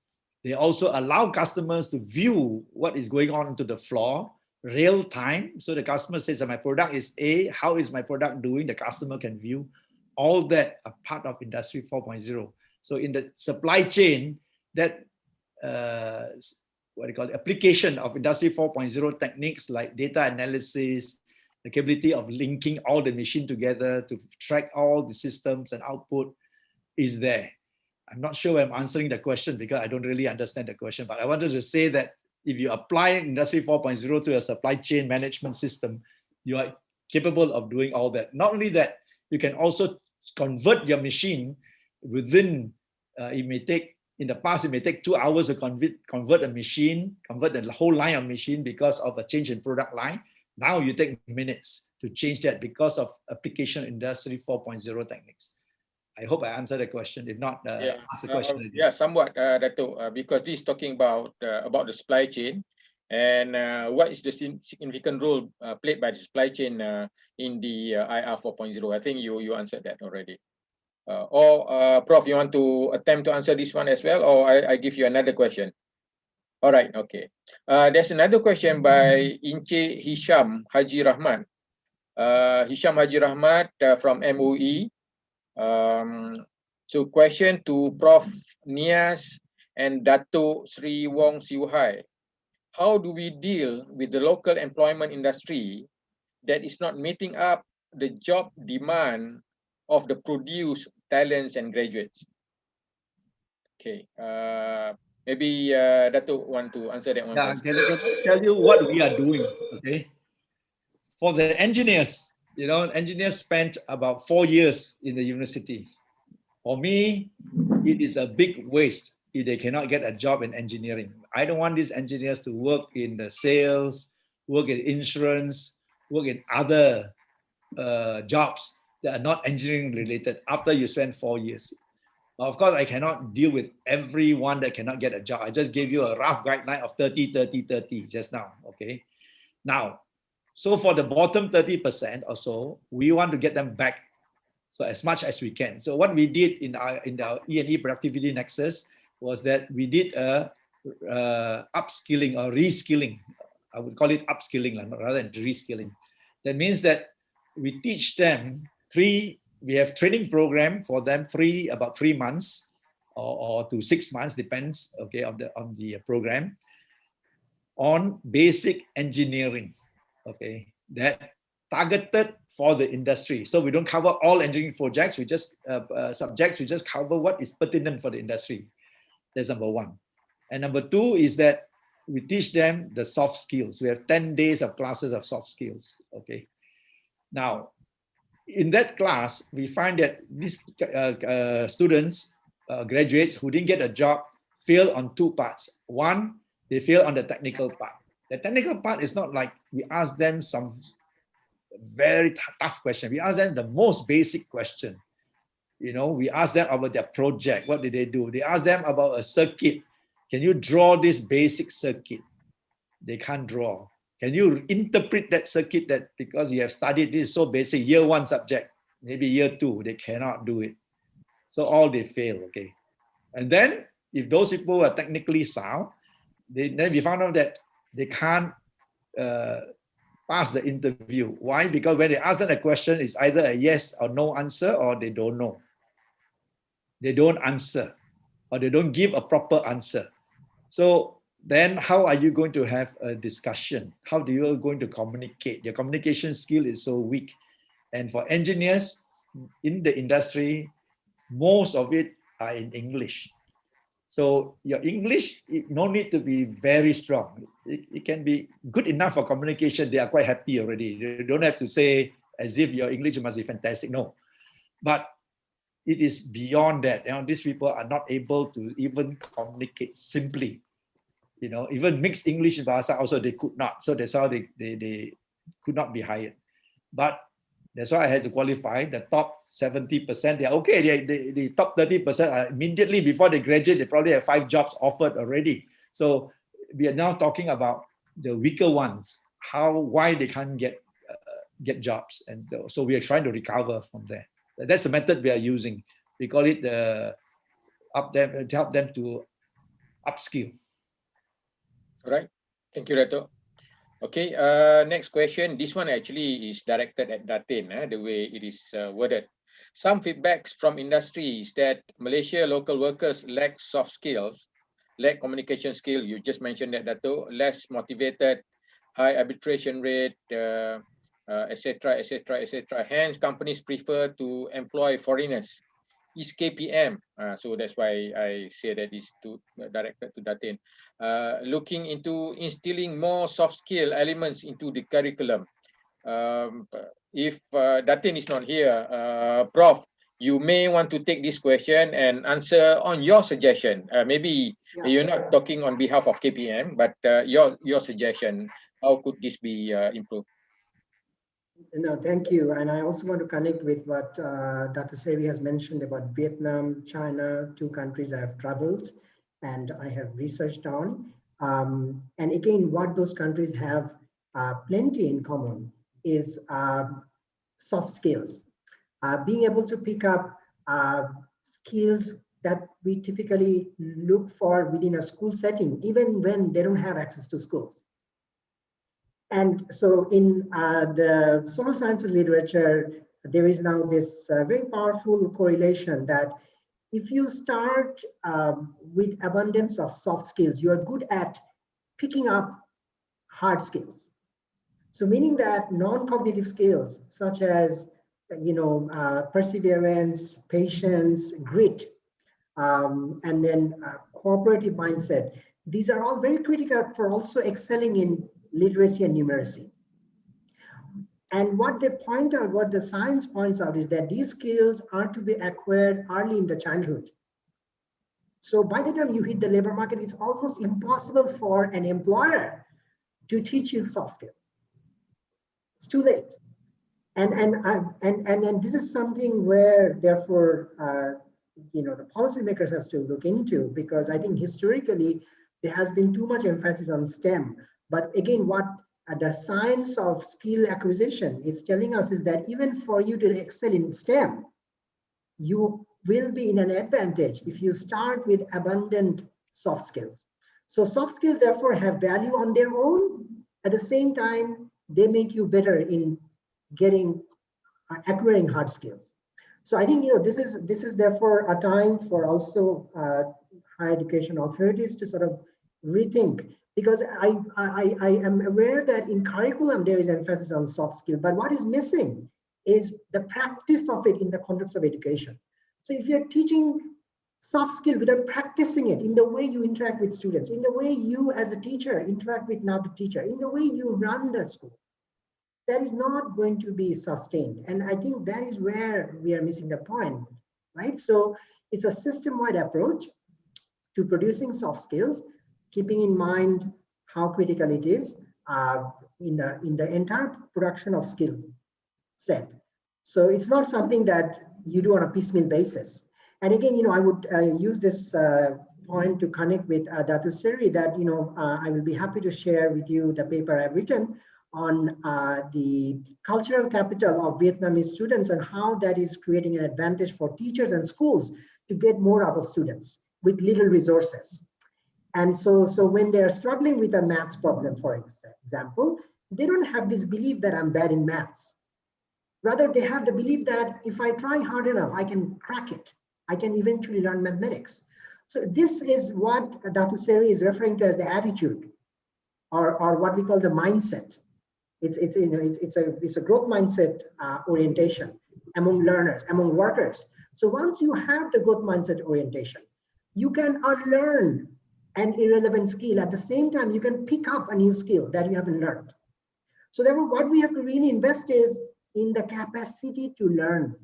they also allow customers to view what is going on to the floor real time. So the customer says that my product is A, how is my product doing? The customer can view all that, a part of industry 4.0. So in the supply chain, that what do you call it, application of industry 4.0 techniques like data analysis, the capability of linking all the machine together to track all the systems and output is there. I'm not sure I'm answering the question because I don't really understand the question, but I wanted to say that if you apply industry 4.0 to a supply chain management system, you are capable of doing all that. Not only that, you can also convert your machine within, it may take, in the past, it may take 2 hours to convert a machine, convert the whole line of machine because of a change in product line. Now you take minutes to change that because of application industry 4.0 techniques. I hope I answered the question. If not, ask the question again. Yeah, somewhat, Dato', because this is talking about the supply chain and what is the significant role played by the supply chain in the IR 4.0. I think you answered that already. Prof, you want to attempt to answer this one as well, or I give you another question? All right, okay. There's another question by Inche Hisham Haji Rahmat. Hisham Haji Rahmat from MOE. So question to Prof Nias and Dato Sri Wong Siu Hai. How do we deal with the local employment industry that is not meeting up the job demand of the produced talents and graduates? Okay, maybe Dato want to answer that one. Yeah, can I tell you what we are doing, okay? For the engineers, you know, engineers spent about 4 years in the university. For me, it is a big waste if they cannot get a job in engineering. I don't want these engineers to work in the sales, work in insurance, work in other jobs that are not engineering related after you spend 4 years. Of course, I cannot deal with everyone that cannot get a job. I just gave you a rough guideline of 30, 30, 30 just now, okay? Now, so for the bottom 30% or so, we want to get them back, so as much as we can. So what we did in our E&E Productivity Nexus was that we did a upskilling or reskilling. I would call it upskilling rather than reskilling. That means that we teach them we have training program for them about 3 months or to 6 months, depends, okay, on the program, on basic engineering, okay, that targeted for the industry. So we don't cover all engineering projects, we just subjects, we just cover what is pertinent for the industry. That's number one. And number two is that we teach them the soft skills. We have 10 days of classes of soft skills, okay. Now, in that class, we find that these students, graduates who didn't get a job, fail on two parts. One, they fail on the technical part. The technical part is not like we ask them some very tough question. We ask them the most basic question. You know, we ask them about their project. What did they do? They ask them about a circuit. Can you draw this basic circuit? They can't draw. Can you interpret that circuit that because you have studied this so basic, year one subject, maybe year two, they cannot do it. So all they fail, okay? And then if those people are technically sound, then we found out that they can't pass the interview. Why? Because when they ask them a question, it's either a yes or no answer, or they don't know. They don't answer, or they don't give a proper answer. So then how are you going to have a discussion? How do you going to communicate? Your communication skill is so weak. And for engineers in the industry, most of it are in English. So your English, no need to be very strong. It can be good enough for communication. They are quite happy already. You don't have to say as if your English must be fantastic. No, but it is beyond that. You know, these people are not able to even communicate simply. You know, even mixed English and Bahasa also they could not. So that's how they could not be hired. But that's why I had to qualify the top 70%. They're okay. The top 30% are immediately before they graduate, they probably have 5 jobs offered already. So we are now talking about the weaker ones, why they can't get jobs. And so we are trying to recover from there. That's the method we are using. We call it help them to upskill. All right. Thank you, Dato'. Okay, next question. This one actually is directed at Datin, the way it is worded. Some feedbacks from industry is that Malaysia local workers lack soft skills, lack communication skill. You just mentioned that, Dato'. Less motivated, high arbitration rate, etc., etc., etc. Hence, companies prefer to employ foreigners. Is KPM, so that's why I say that is directed to Datin, looking into instilling more soft skill elements into the curriculum. If Datin is not here, Prof, you may want to take this question and answer on your suggestion. Maybe you're not talking on behalf of KPM, but your suggestion, how could this be improved? No, thank you. And I also want to connect with what Dr. Sevi has mentioned about Vietnam, China, 2 countries I have traveled and I have researched on. And again, what those countries have plenty in common is soft skills. Being able to pick up skills that we typically look for within a school setting, even when they don't have access to schools. And so in the social sciences literature, there is now this very powerful correlation that if you start with abundance of soft skills, you are good at picking up hard skills. So meaning that non-cognitive skills such as, perseverance, patience, grit, and then cooperative mindset, these are all very critical for also excelling in literacy and numeracy. And what they point out, what the science points out, is that these skills are to be acquired early in the childhood. So by the time you hit the labor market, it's almost impossible for an employer to teach you soft skills. It's too late. And this is something where, therefore, the policymakers has to look into, because I think historically there has been too much emphasis on STEM. But again, what the science of skill acquisition is telling us is that even for you to excel in STEM, you will be in an advantage if you start with abundant soft skills. So soft skills therefore have value on their own. At the same time, they make you better in acquiring hard skills. So I think this is therefore a time for also higher education authorities to sort of rethink, because I am aware that in curriculum there is emphasis on soft skill, but what is missing is the practice of it in the context of education. So if you're teaching soft skill without practicing it in the way you interact with students, in the way you as a teacher interact with another teacher, in the way you run the school, that is not going to be sustained. And I think that is where we are missing the point, right? So it's a system-wide approach to producing soft skills, keeping in mind how critical it is in the entire production of skill set. So it's not something that you do on a piecemeal basis. And again, I would use this point to connect with Datu Seri that, I will be happy to share with you the paper I've written on the cultural capital of Vietnamese students and how that is creating an advantage for teachers and schools to get more out of students with little resources. And so when they're struggling with a maths problem, for example, they don't have this belief that I'm bad in maths. Rather, they have the belief that if I try hard enough, I can crack it. I can eventually learn mathematics. So this is what Datu Seri is referring to as the attitude, or what we call the mindset. It's a growth mindset orientation among learners, among workers. So once you have the growth mindset orientation, you can unlearn an irrelevant skill. At the same time, you can pick up a new skill that you haven't learned. So therefore, what we have to really invest is in the capacity to learn.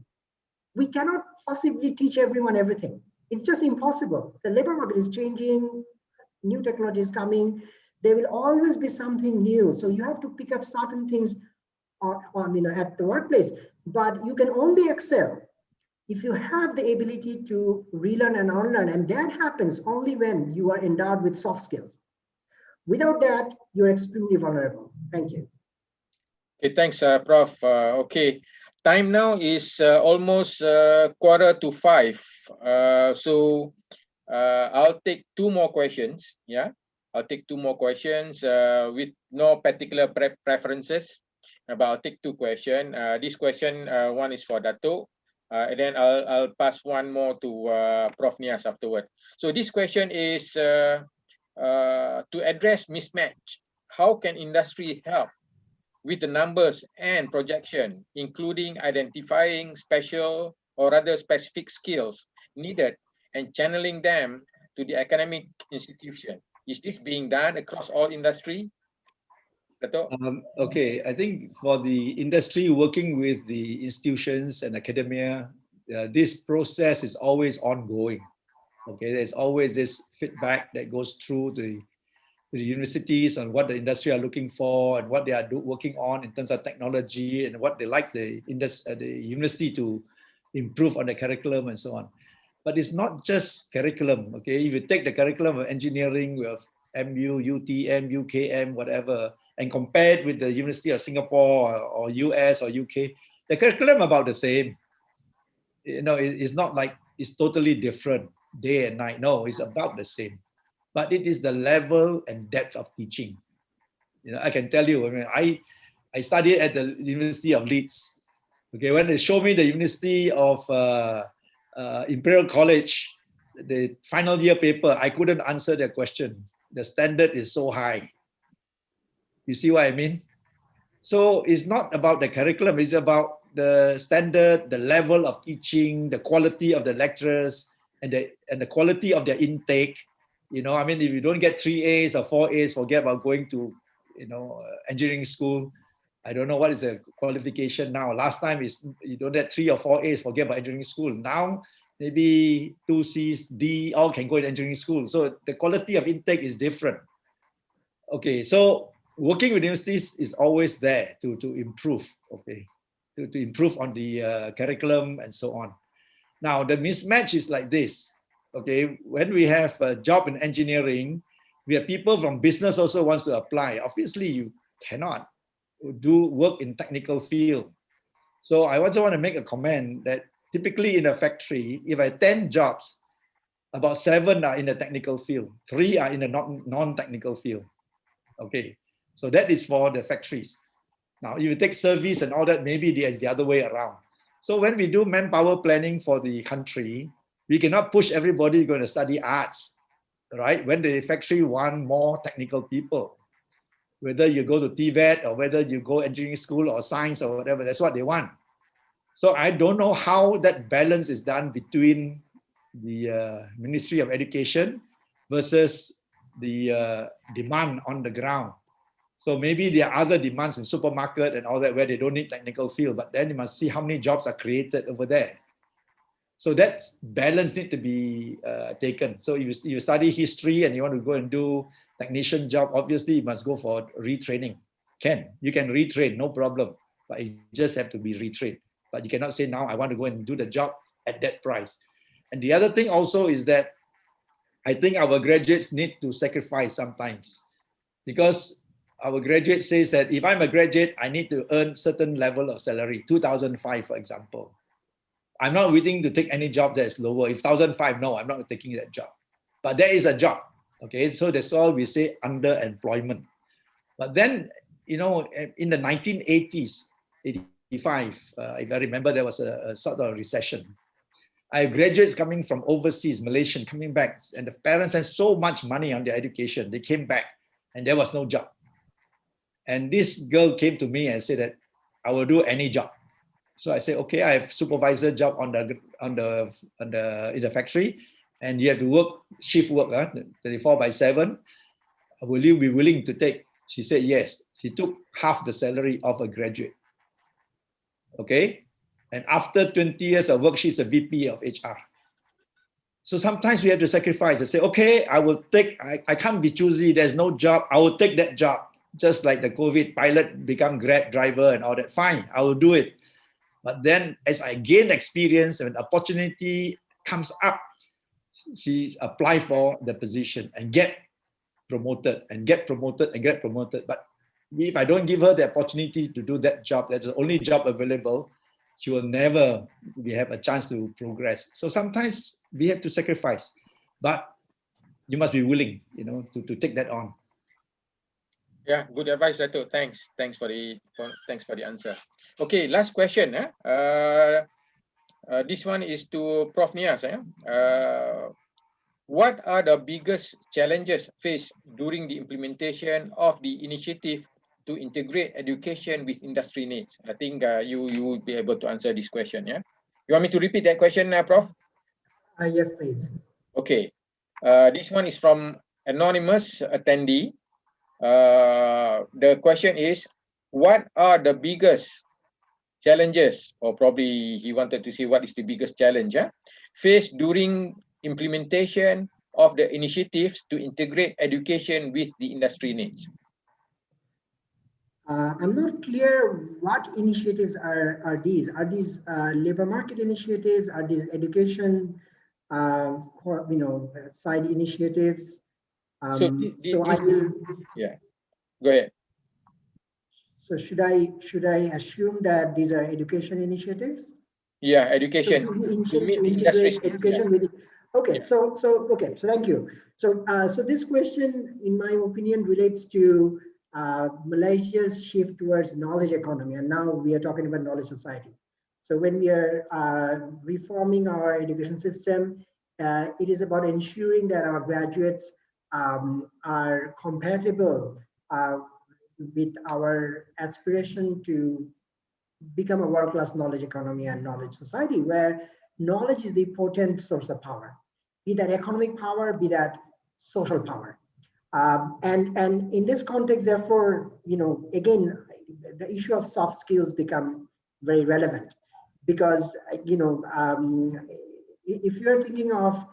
We cannot possibly teach everyone everything. It's just impossible. The labor market is changing, new technology is coming. There will always be something new. So you have to pick up certain things at the workplace, but you can only excel if you have the ability to relearn and unlearn. And that happens only when you are endowed with soft skills. Without that, you're extremely vulnerable. Thank you. Okay, thanks, Prof. Okay, time now is almost 4:45. So I'll take two more questions. Yeah, I'll take two more questions with no particular preferences. But I'll take two questions. This question, one is for Dato', and then I'll pass one more to Prof. Nias afterward. So this question is to address mismatch. How can industry help with the numbers and projection, including identifying special or rather specific skills needed and channeling them to the academic institution? Is this being done across all industry? Okay, I think for the industry working with the institutions and academia, this process is always ongoing. Okay, there's always this feedback that goes through the universities on what the industry are looking for and what they are working on in terms of technology and what they like the university to improve on the curriculum and so on. But it's not just curriculum, okay? If you take the curriculum of engineering with MU, UTM, UKM, whatever, and compare it with the University of Singapore or US or UK, the curriculum about the same. It's not like it's totally different day and night. No, it's about the same. But it is the level and depth of teaching. I can tell you, I studied at the University of Leeds. Okay, when they show me the University of Imperial College, the final year paper, I couldn't answer their question. The standard is so high. You see what I mean? So it's not about the curriculum, it's about the standard, the level of teaching, the quality of the lecturers, and the quality of their intake. If you don't get 3 A's or 4 A's, forget about going to, engineering school. I don't know what is the qualification now. Last time is you don't get 3 or 4 A's, forget about engineering school. Now, maybe 2 C's, D, all can go in engineering school. So the quality of intake is different. Okay, so working with universities is always there to improve, okay, to improve on the curriculum and so on. Now, the mismatch is like this. Okay, when we have a job in engineering, we have people from business also wants to apply. Obviously, you cannot do work in technical field. So I also want to make a comment that typically in a factory, if I have 10 jobs, about 7 are in the technical field, 3 are in the non-technical field. Okay, so that is for the factories. Now, if you take service and all that, maybe it's the other way around. So when we do manpower planning for the country, we cannot push everybody going to study arts, right? When the factory want more technical people, whether you go to TVET or whether you go engineering school or science or whatever, that's what they want. So I don't know how that balance is done between the Ministry of Education versus the demand on the ground. So maybe there are other demands in supermarket and all that where they don't need technical field, but then you must see how many jobs are created over there. So that balance need to be taken. So if you study history and you want to go and do technician job, obviously you must go for retraining. You can retrain, no problem, but you just have to be retrained. But you cannot say now I want to go and do the job at that price. And the other thing also is that I think our graduates need to sacrifice sometimes, because our graduate says that if I'm a graduate, I need to earn certain level of salary, 2005, for example. I'm not willing to take any job that is lower. If 1005, no, I'm not taking that job. But there is a job, okay? So that's why we say underemployment. But then, you know, in the 1980s, 85, if I remember, there was a sort of recession. I have graduates coming from overseas, Malaysian, coming back, and the parents had so much money on their education. They came back and there was no job. And this girl came to me and said that I will do any job. So I said, okay, I have supervisor job in the factory, and you have to work shift work, 24/7. Will you be willing to take? She said yes. She took half the salary of a graduate. Okay, and after 20 years of work, she's a VP of HR. So sometimes we have to sacrifice and say, okay, I will take. I can't be choosy. There's no job. I will take that job. Just like the COVID pilot become Grab driver and all that. Fine, I will do it. But then as I gain experience and opportunity comes up, she apply for the position and get promoted and get promoted and get promoted. But if I don't give her the opportunity to do that job, that's the only job available, she will never have a chance to progress. So sometimes we have to sacrifice, but you must be willing, you know, to take that on. Yeah, good advice, Dato'. Thanks for the answer. Okay, last question. This one is to Prof. Nias. What are the biggest challenges faced during the implementation of the initiative to integrate education with industry needs? I think you would be able to answer this question. Yeah, you want me to repeat that question, Prof? Yes, please. Okay, this one is from anonymous attendee. The question is, what are the biggest challenges, or probably he wanted to say what is the biggest challenge faced during implementation of the initiatives to integrate education with the industry needs? I'm not clear what initiatives are these. Are these labor market initiatives? Are these education, side initiatives? So I will. Yeah, go ahead. So should I assume that these are education initiatives? Yeah, education. So to integrate education with it. Okay, yeah. so thank you. So this question, in my opinion, relates to Malaysia's shift towards knowledge economy, and now we are talking about knowledge society. So when we are reforming our education system, it is about ensuring that our graduates are compatible with our aspiration to become a world-class knowledge economy and knowledge society, where knowledge is the potent source of power, be that economic power, be that social power. And in this context, therefore, again, the issue of soft skills become very relevant, because if you're thinking of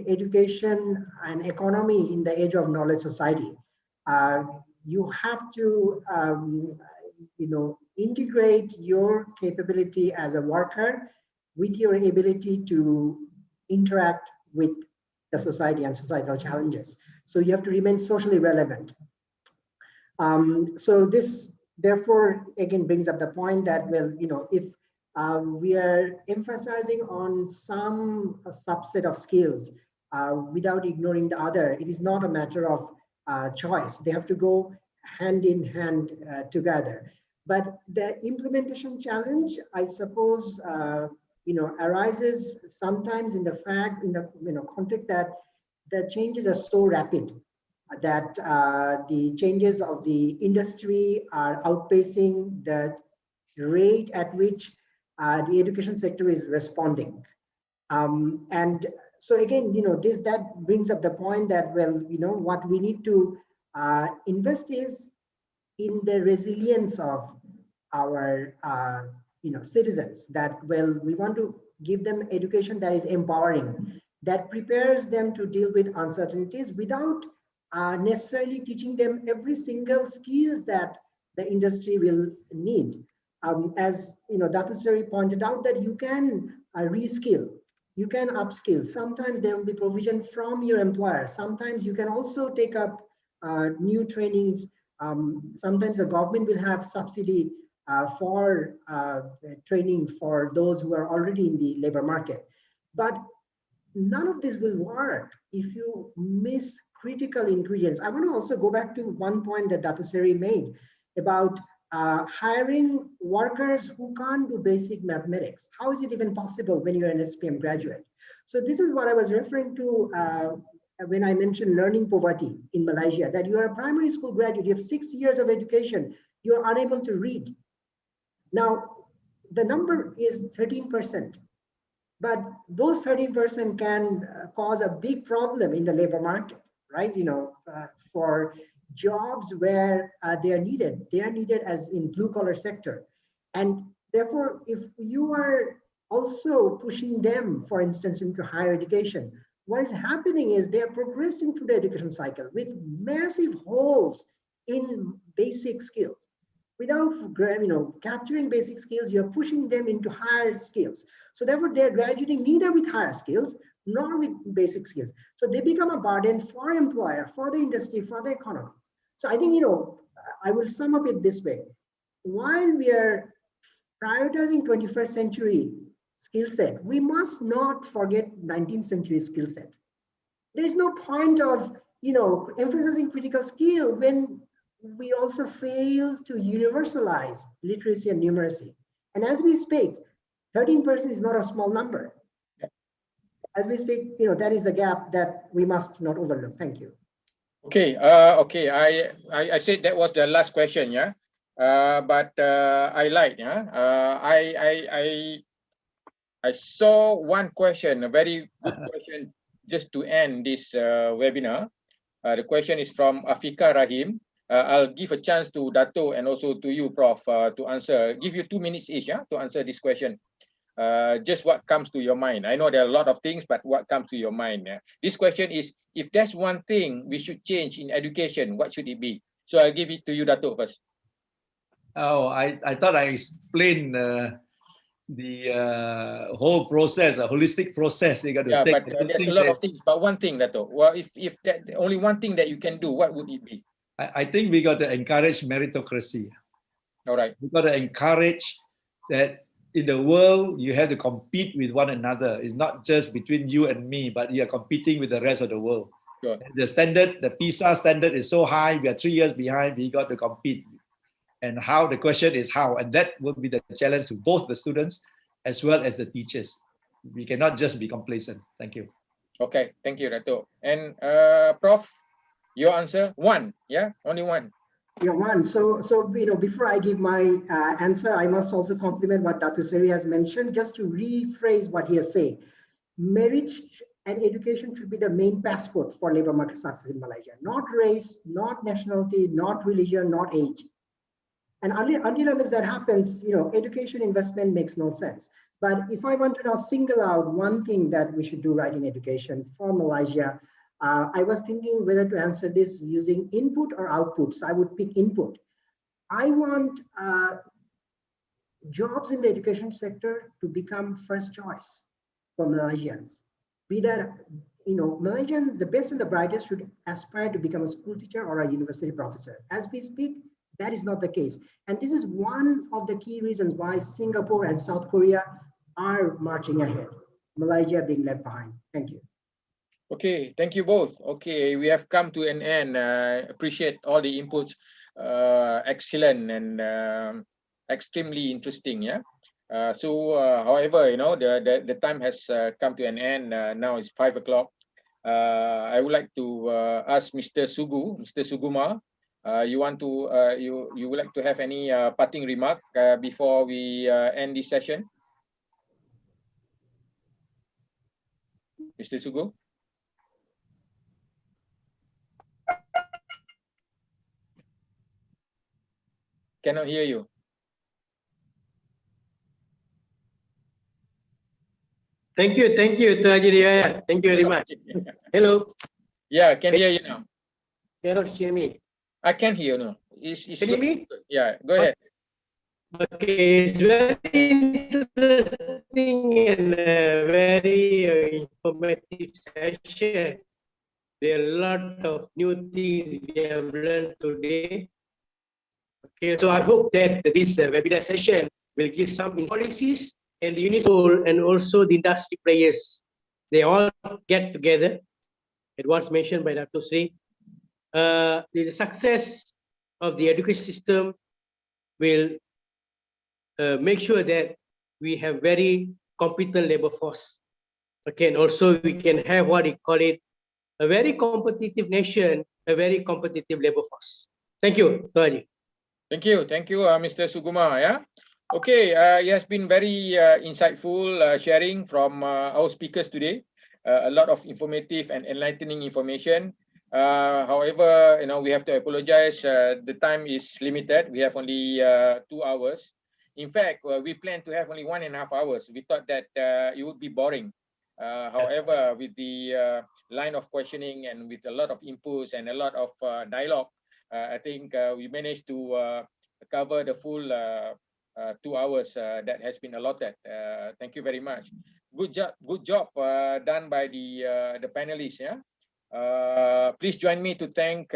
education and economy in the age of knowledge society, you have to integrate your capability as a worker with your ability to interact with the society and societal challenges. So you have to remain socially relevant. So this therefore again brings up the point that, well, if we are emphasizing on some subset of skills without ignoring the other, it is not a matter of choice. They have to go hand in hand together. But the implementation challenge, I suppose, arises sometimes in the context that the changes are so rapid that the changes of the industry are outpacing the rate at which the education sector is responding. And so again, that brings up the point that, well, what we need to invest is in the resilience of our citizens, that, well, we want to give them education that is empowering, that prepares them to deal with uncertainties without necessarily teaching them every single skills that the industry will need. As Datu Seri pointed out, that you can reskill, you can upskill. Sometimes there will be provision from your employer. Sometimes you can also take up new trainings. Sometimes the government will have subsidy for training for those who are already in the labor market. But none of this will work if you miss critical ingredients. I want to also go back to one point that Datu Seri made about hiring workers who can't do basic mathematics. How is it even possible when you're an SPM graduate? So this is what I was referring to when I mentioned learning poverty in Malaysia, that you are a primary school graduate, you have 6 years of education, you're unable to read. Now, the number is 13%, but those 13% can cause a big problem in the labor market, right? For jobs where they are needed as in blue collar sector. And therefore, if you are also pushing them, for instance, into higher education, what is happening is they are progressing through the education cycle with massive holes in basic skills. Without capturing basic skills, you're pushing them into higher skills. So therefore, they're graduating neither with higher skills nor with basic skills. So they become a burden for employer, for the industry, for the economy. So I think, I will sum up it this way. While we are prioritizing 21st century skill set, we must not forget 19th century skill set. There is no point of, emphasizing critical skill when we also fail to universalize literacy and numeracy. And as we speak, 13% is not a small number. As we speak, that is the gap that we must not overlook. Thank you. Okay, okay. I said that was the last question, yeah. But I like, yeah. I saw one question, a very good question, just to end this webinar. The question is from Afika Rahim. I'll give a chance to Dato and also to you, Prof, to answer. Give you 2 minutes each, yeah, to answer this question. Just what comes to your mind. I know there are a lot of things, but what comes to your mind? Yeah? This question is, if there's one thing we should change in education, what should it be? So I'll give it to you, Dato, first. Oh, I thought I explained the whole process, a holistic process. You got to take. But there's a lot of things. But one thing, Dato. Well, if that only one thing that you can do, what would it be? I think we got to encourage meritocracy. All right. We got to encourage that in the world you have to compete with one another. It's not just between you and me, but you are competing with the rest of the world. Sure. The standard, the PISA standard is so high. We are 3 years behind. We got to compete. And how, the question is how, and that will be the challenge to both the students as well as the teachers. We cannot just be complacent. Thank you. Okay, thank you, Dato. And Prof, your answer? One, yeah, only one. Yeah, one. So before I give my answer, I must also compliment what Datu Seri has mentioned, just to rephrase what he has said. Merit and education should be the main passport for labor market success in Malaysia. Not race, not nationality, not religion, not age. And until unless that happens, education investment makes no sense. But if I want to now single out one thing that we should do right in education for Malaysia, I was thinking whether to answer this using input or output. So I would pick input. I want jobs in the education sector to become first choice for Malaysians. Be that, Malaysians, the best and the brightest, should aspire to become a school teacher or a university professor. As we speak, that is not the case. And this is one of the key reasons why Singapore and South Korea are marching ahead, Malaysia being left behind. Thank you. Okay, thank you both. Okay, we have come to an end. Appreciate all the inputs. Excellent and extremely interesting. Yeah. However, the time has come to an end. Now it's 5 o'clock. I would like to ask Mr. Suguma. You want to you would like to have any parting remark before we end this session? Mr. Sugu? Cannot hear you. Thank you, Tuan Haji Riwayat. Thank you very much. Hello, Yeah, can hear you now. cannot hear me. I can hear you now. Can you hear me? Yeah, go ahead. Okay, it's very interesting and very informative session. There are a lot of new things we have learned today. Okay, so I hope that this webinar session will give some policies and the UNISOL and also the industry players. They all get together. It was mentioned by Dr. Sri. The success of the education system will make sure that we have very competent labor force. Okay, and also we can have what we call it a very competitive nation, a very competitive labor force. Thank you, Tuan Haji. Thank you, Mr. Suguma. Yeah. Okay, it has been very insightful sharing from our speakers today. A lot of informative and enlightening information. However, we have to apologize. The time is limited. We have only 2 hours. In fact, we plan to have only 1.5 hours. We thought that it would be boring. However, with the line of questioning and with a lot of inputs and a lot of dialogue, I think we managed to cover the full 2 hours that has been allotted. Thank you very much. Good job done by the panelists. Yeah. Please join me to thank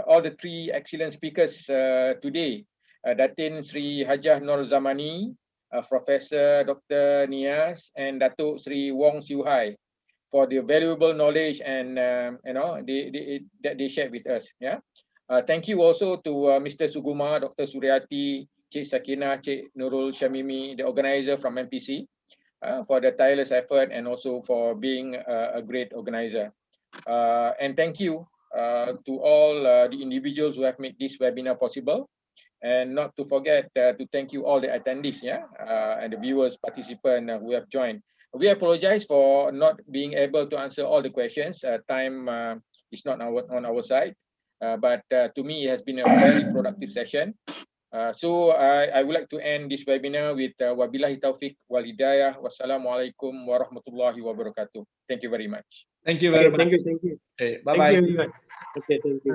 all the 3 excellent speakers today. Datin Sri Hajah Nur Zamani, Professor Dr. Nias, and Datuk Sri Wong Siu Hai for the valuable knowledge and that they shared with us. Yeah. Thank you also to Mr. Suguma, Dr. Suryati, Cik Sakina, Cik Nurul Syamimi, the organizer from MPC, for the tireless effort and also for being a great organizer. And thank you to all the individuals who have made this webinar possible. And not to forget to thank you all the attendees, yeah, and the viewers, participants who have joined. We apologize for not being able to answer all the questions. Time is not on our side. But to me, it has been a very productive session. So I would like to end this webinar with wabillahi taufiq wal hidayah. Wassalamualaikum warahmatullahi wabarakatuh. Thank you very much. Thank you very much. Thank you. Okay, bye-bye. Thank you, everyone. Okay, thank you.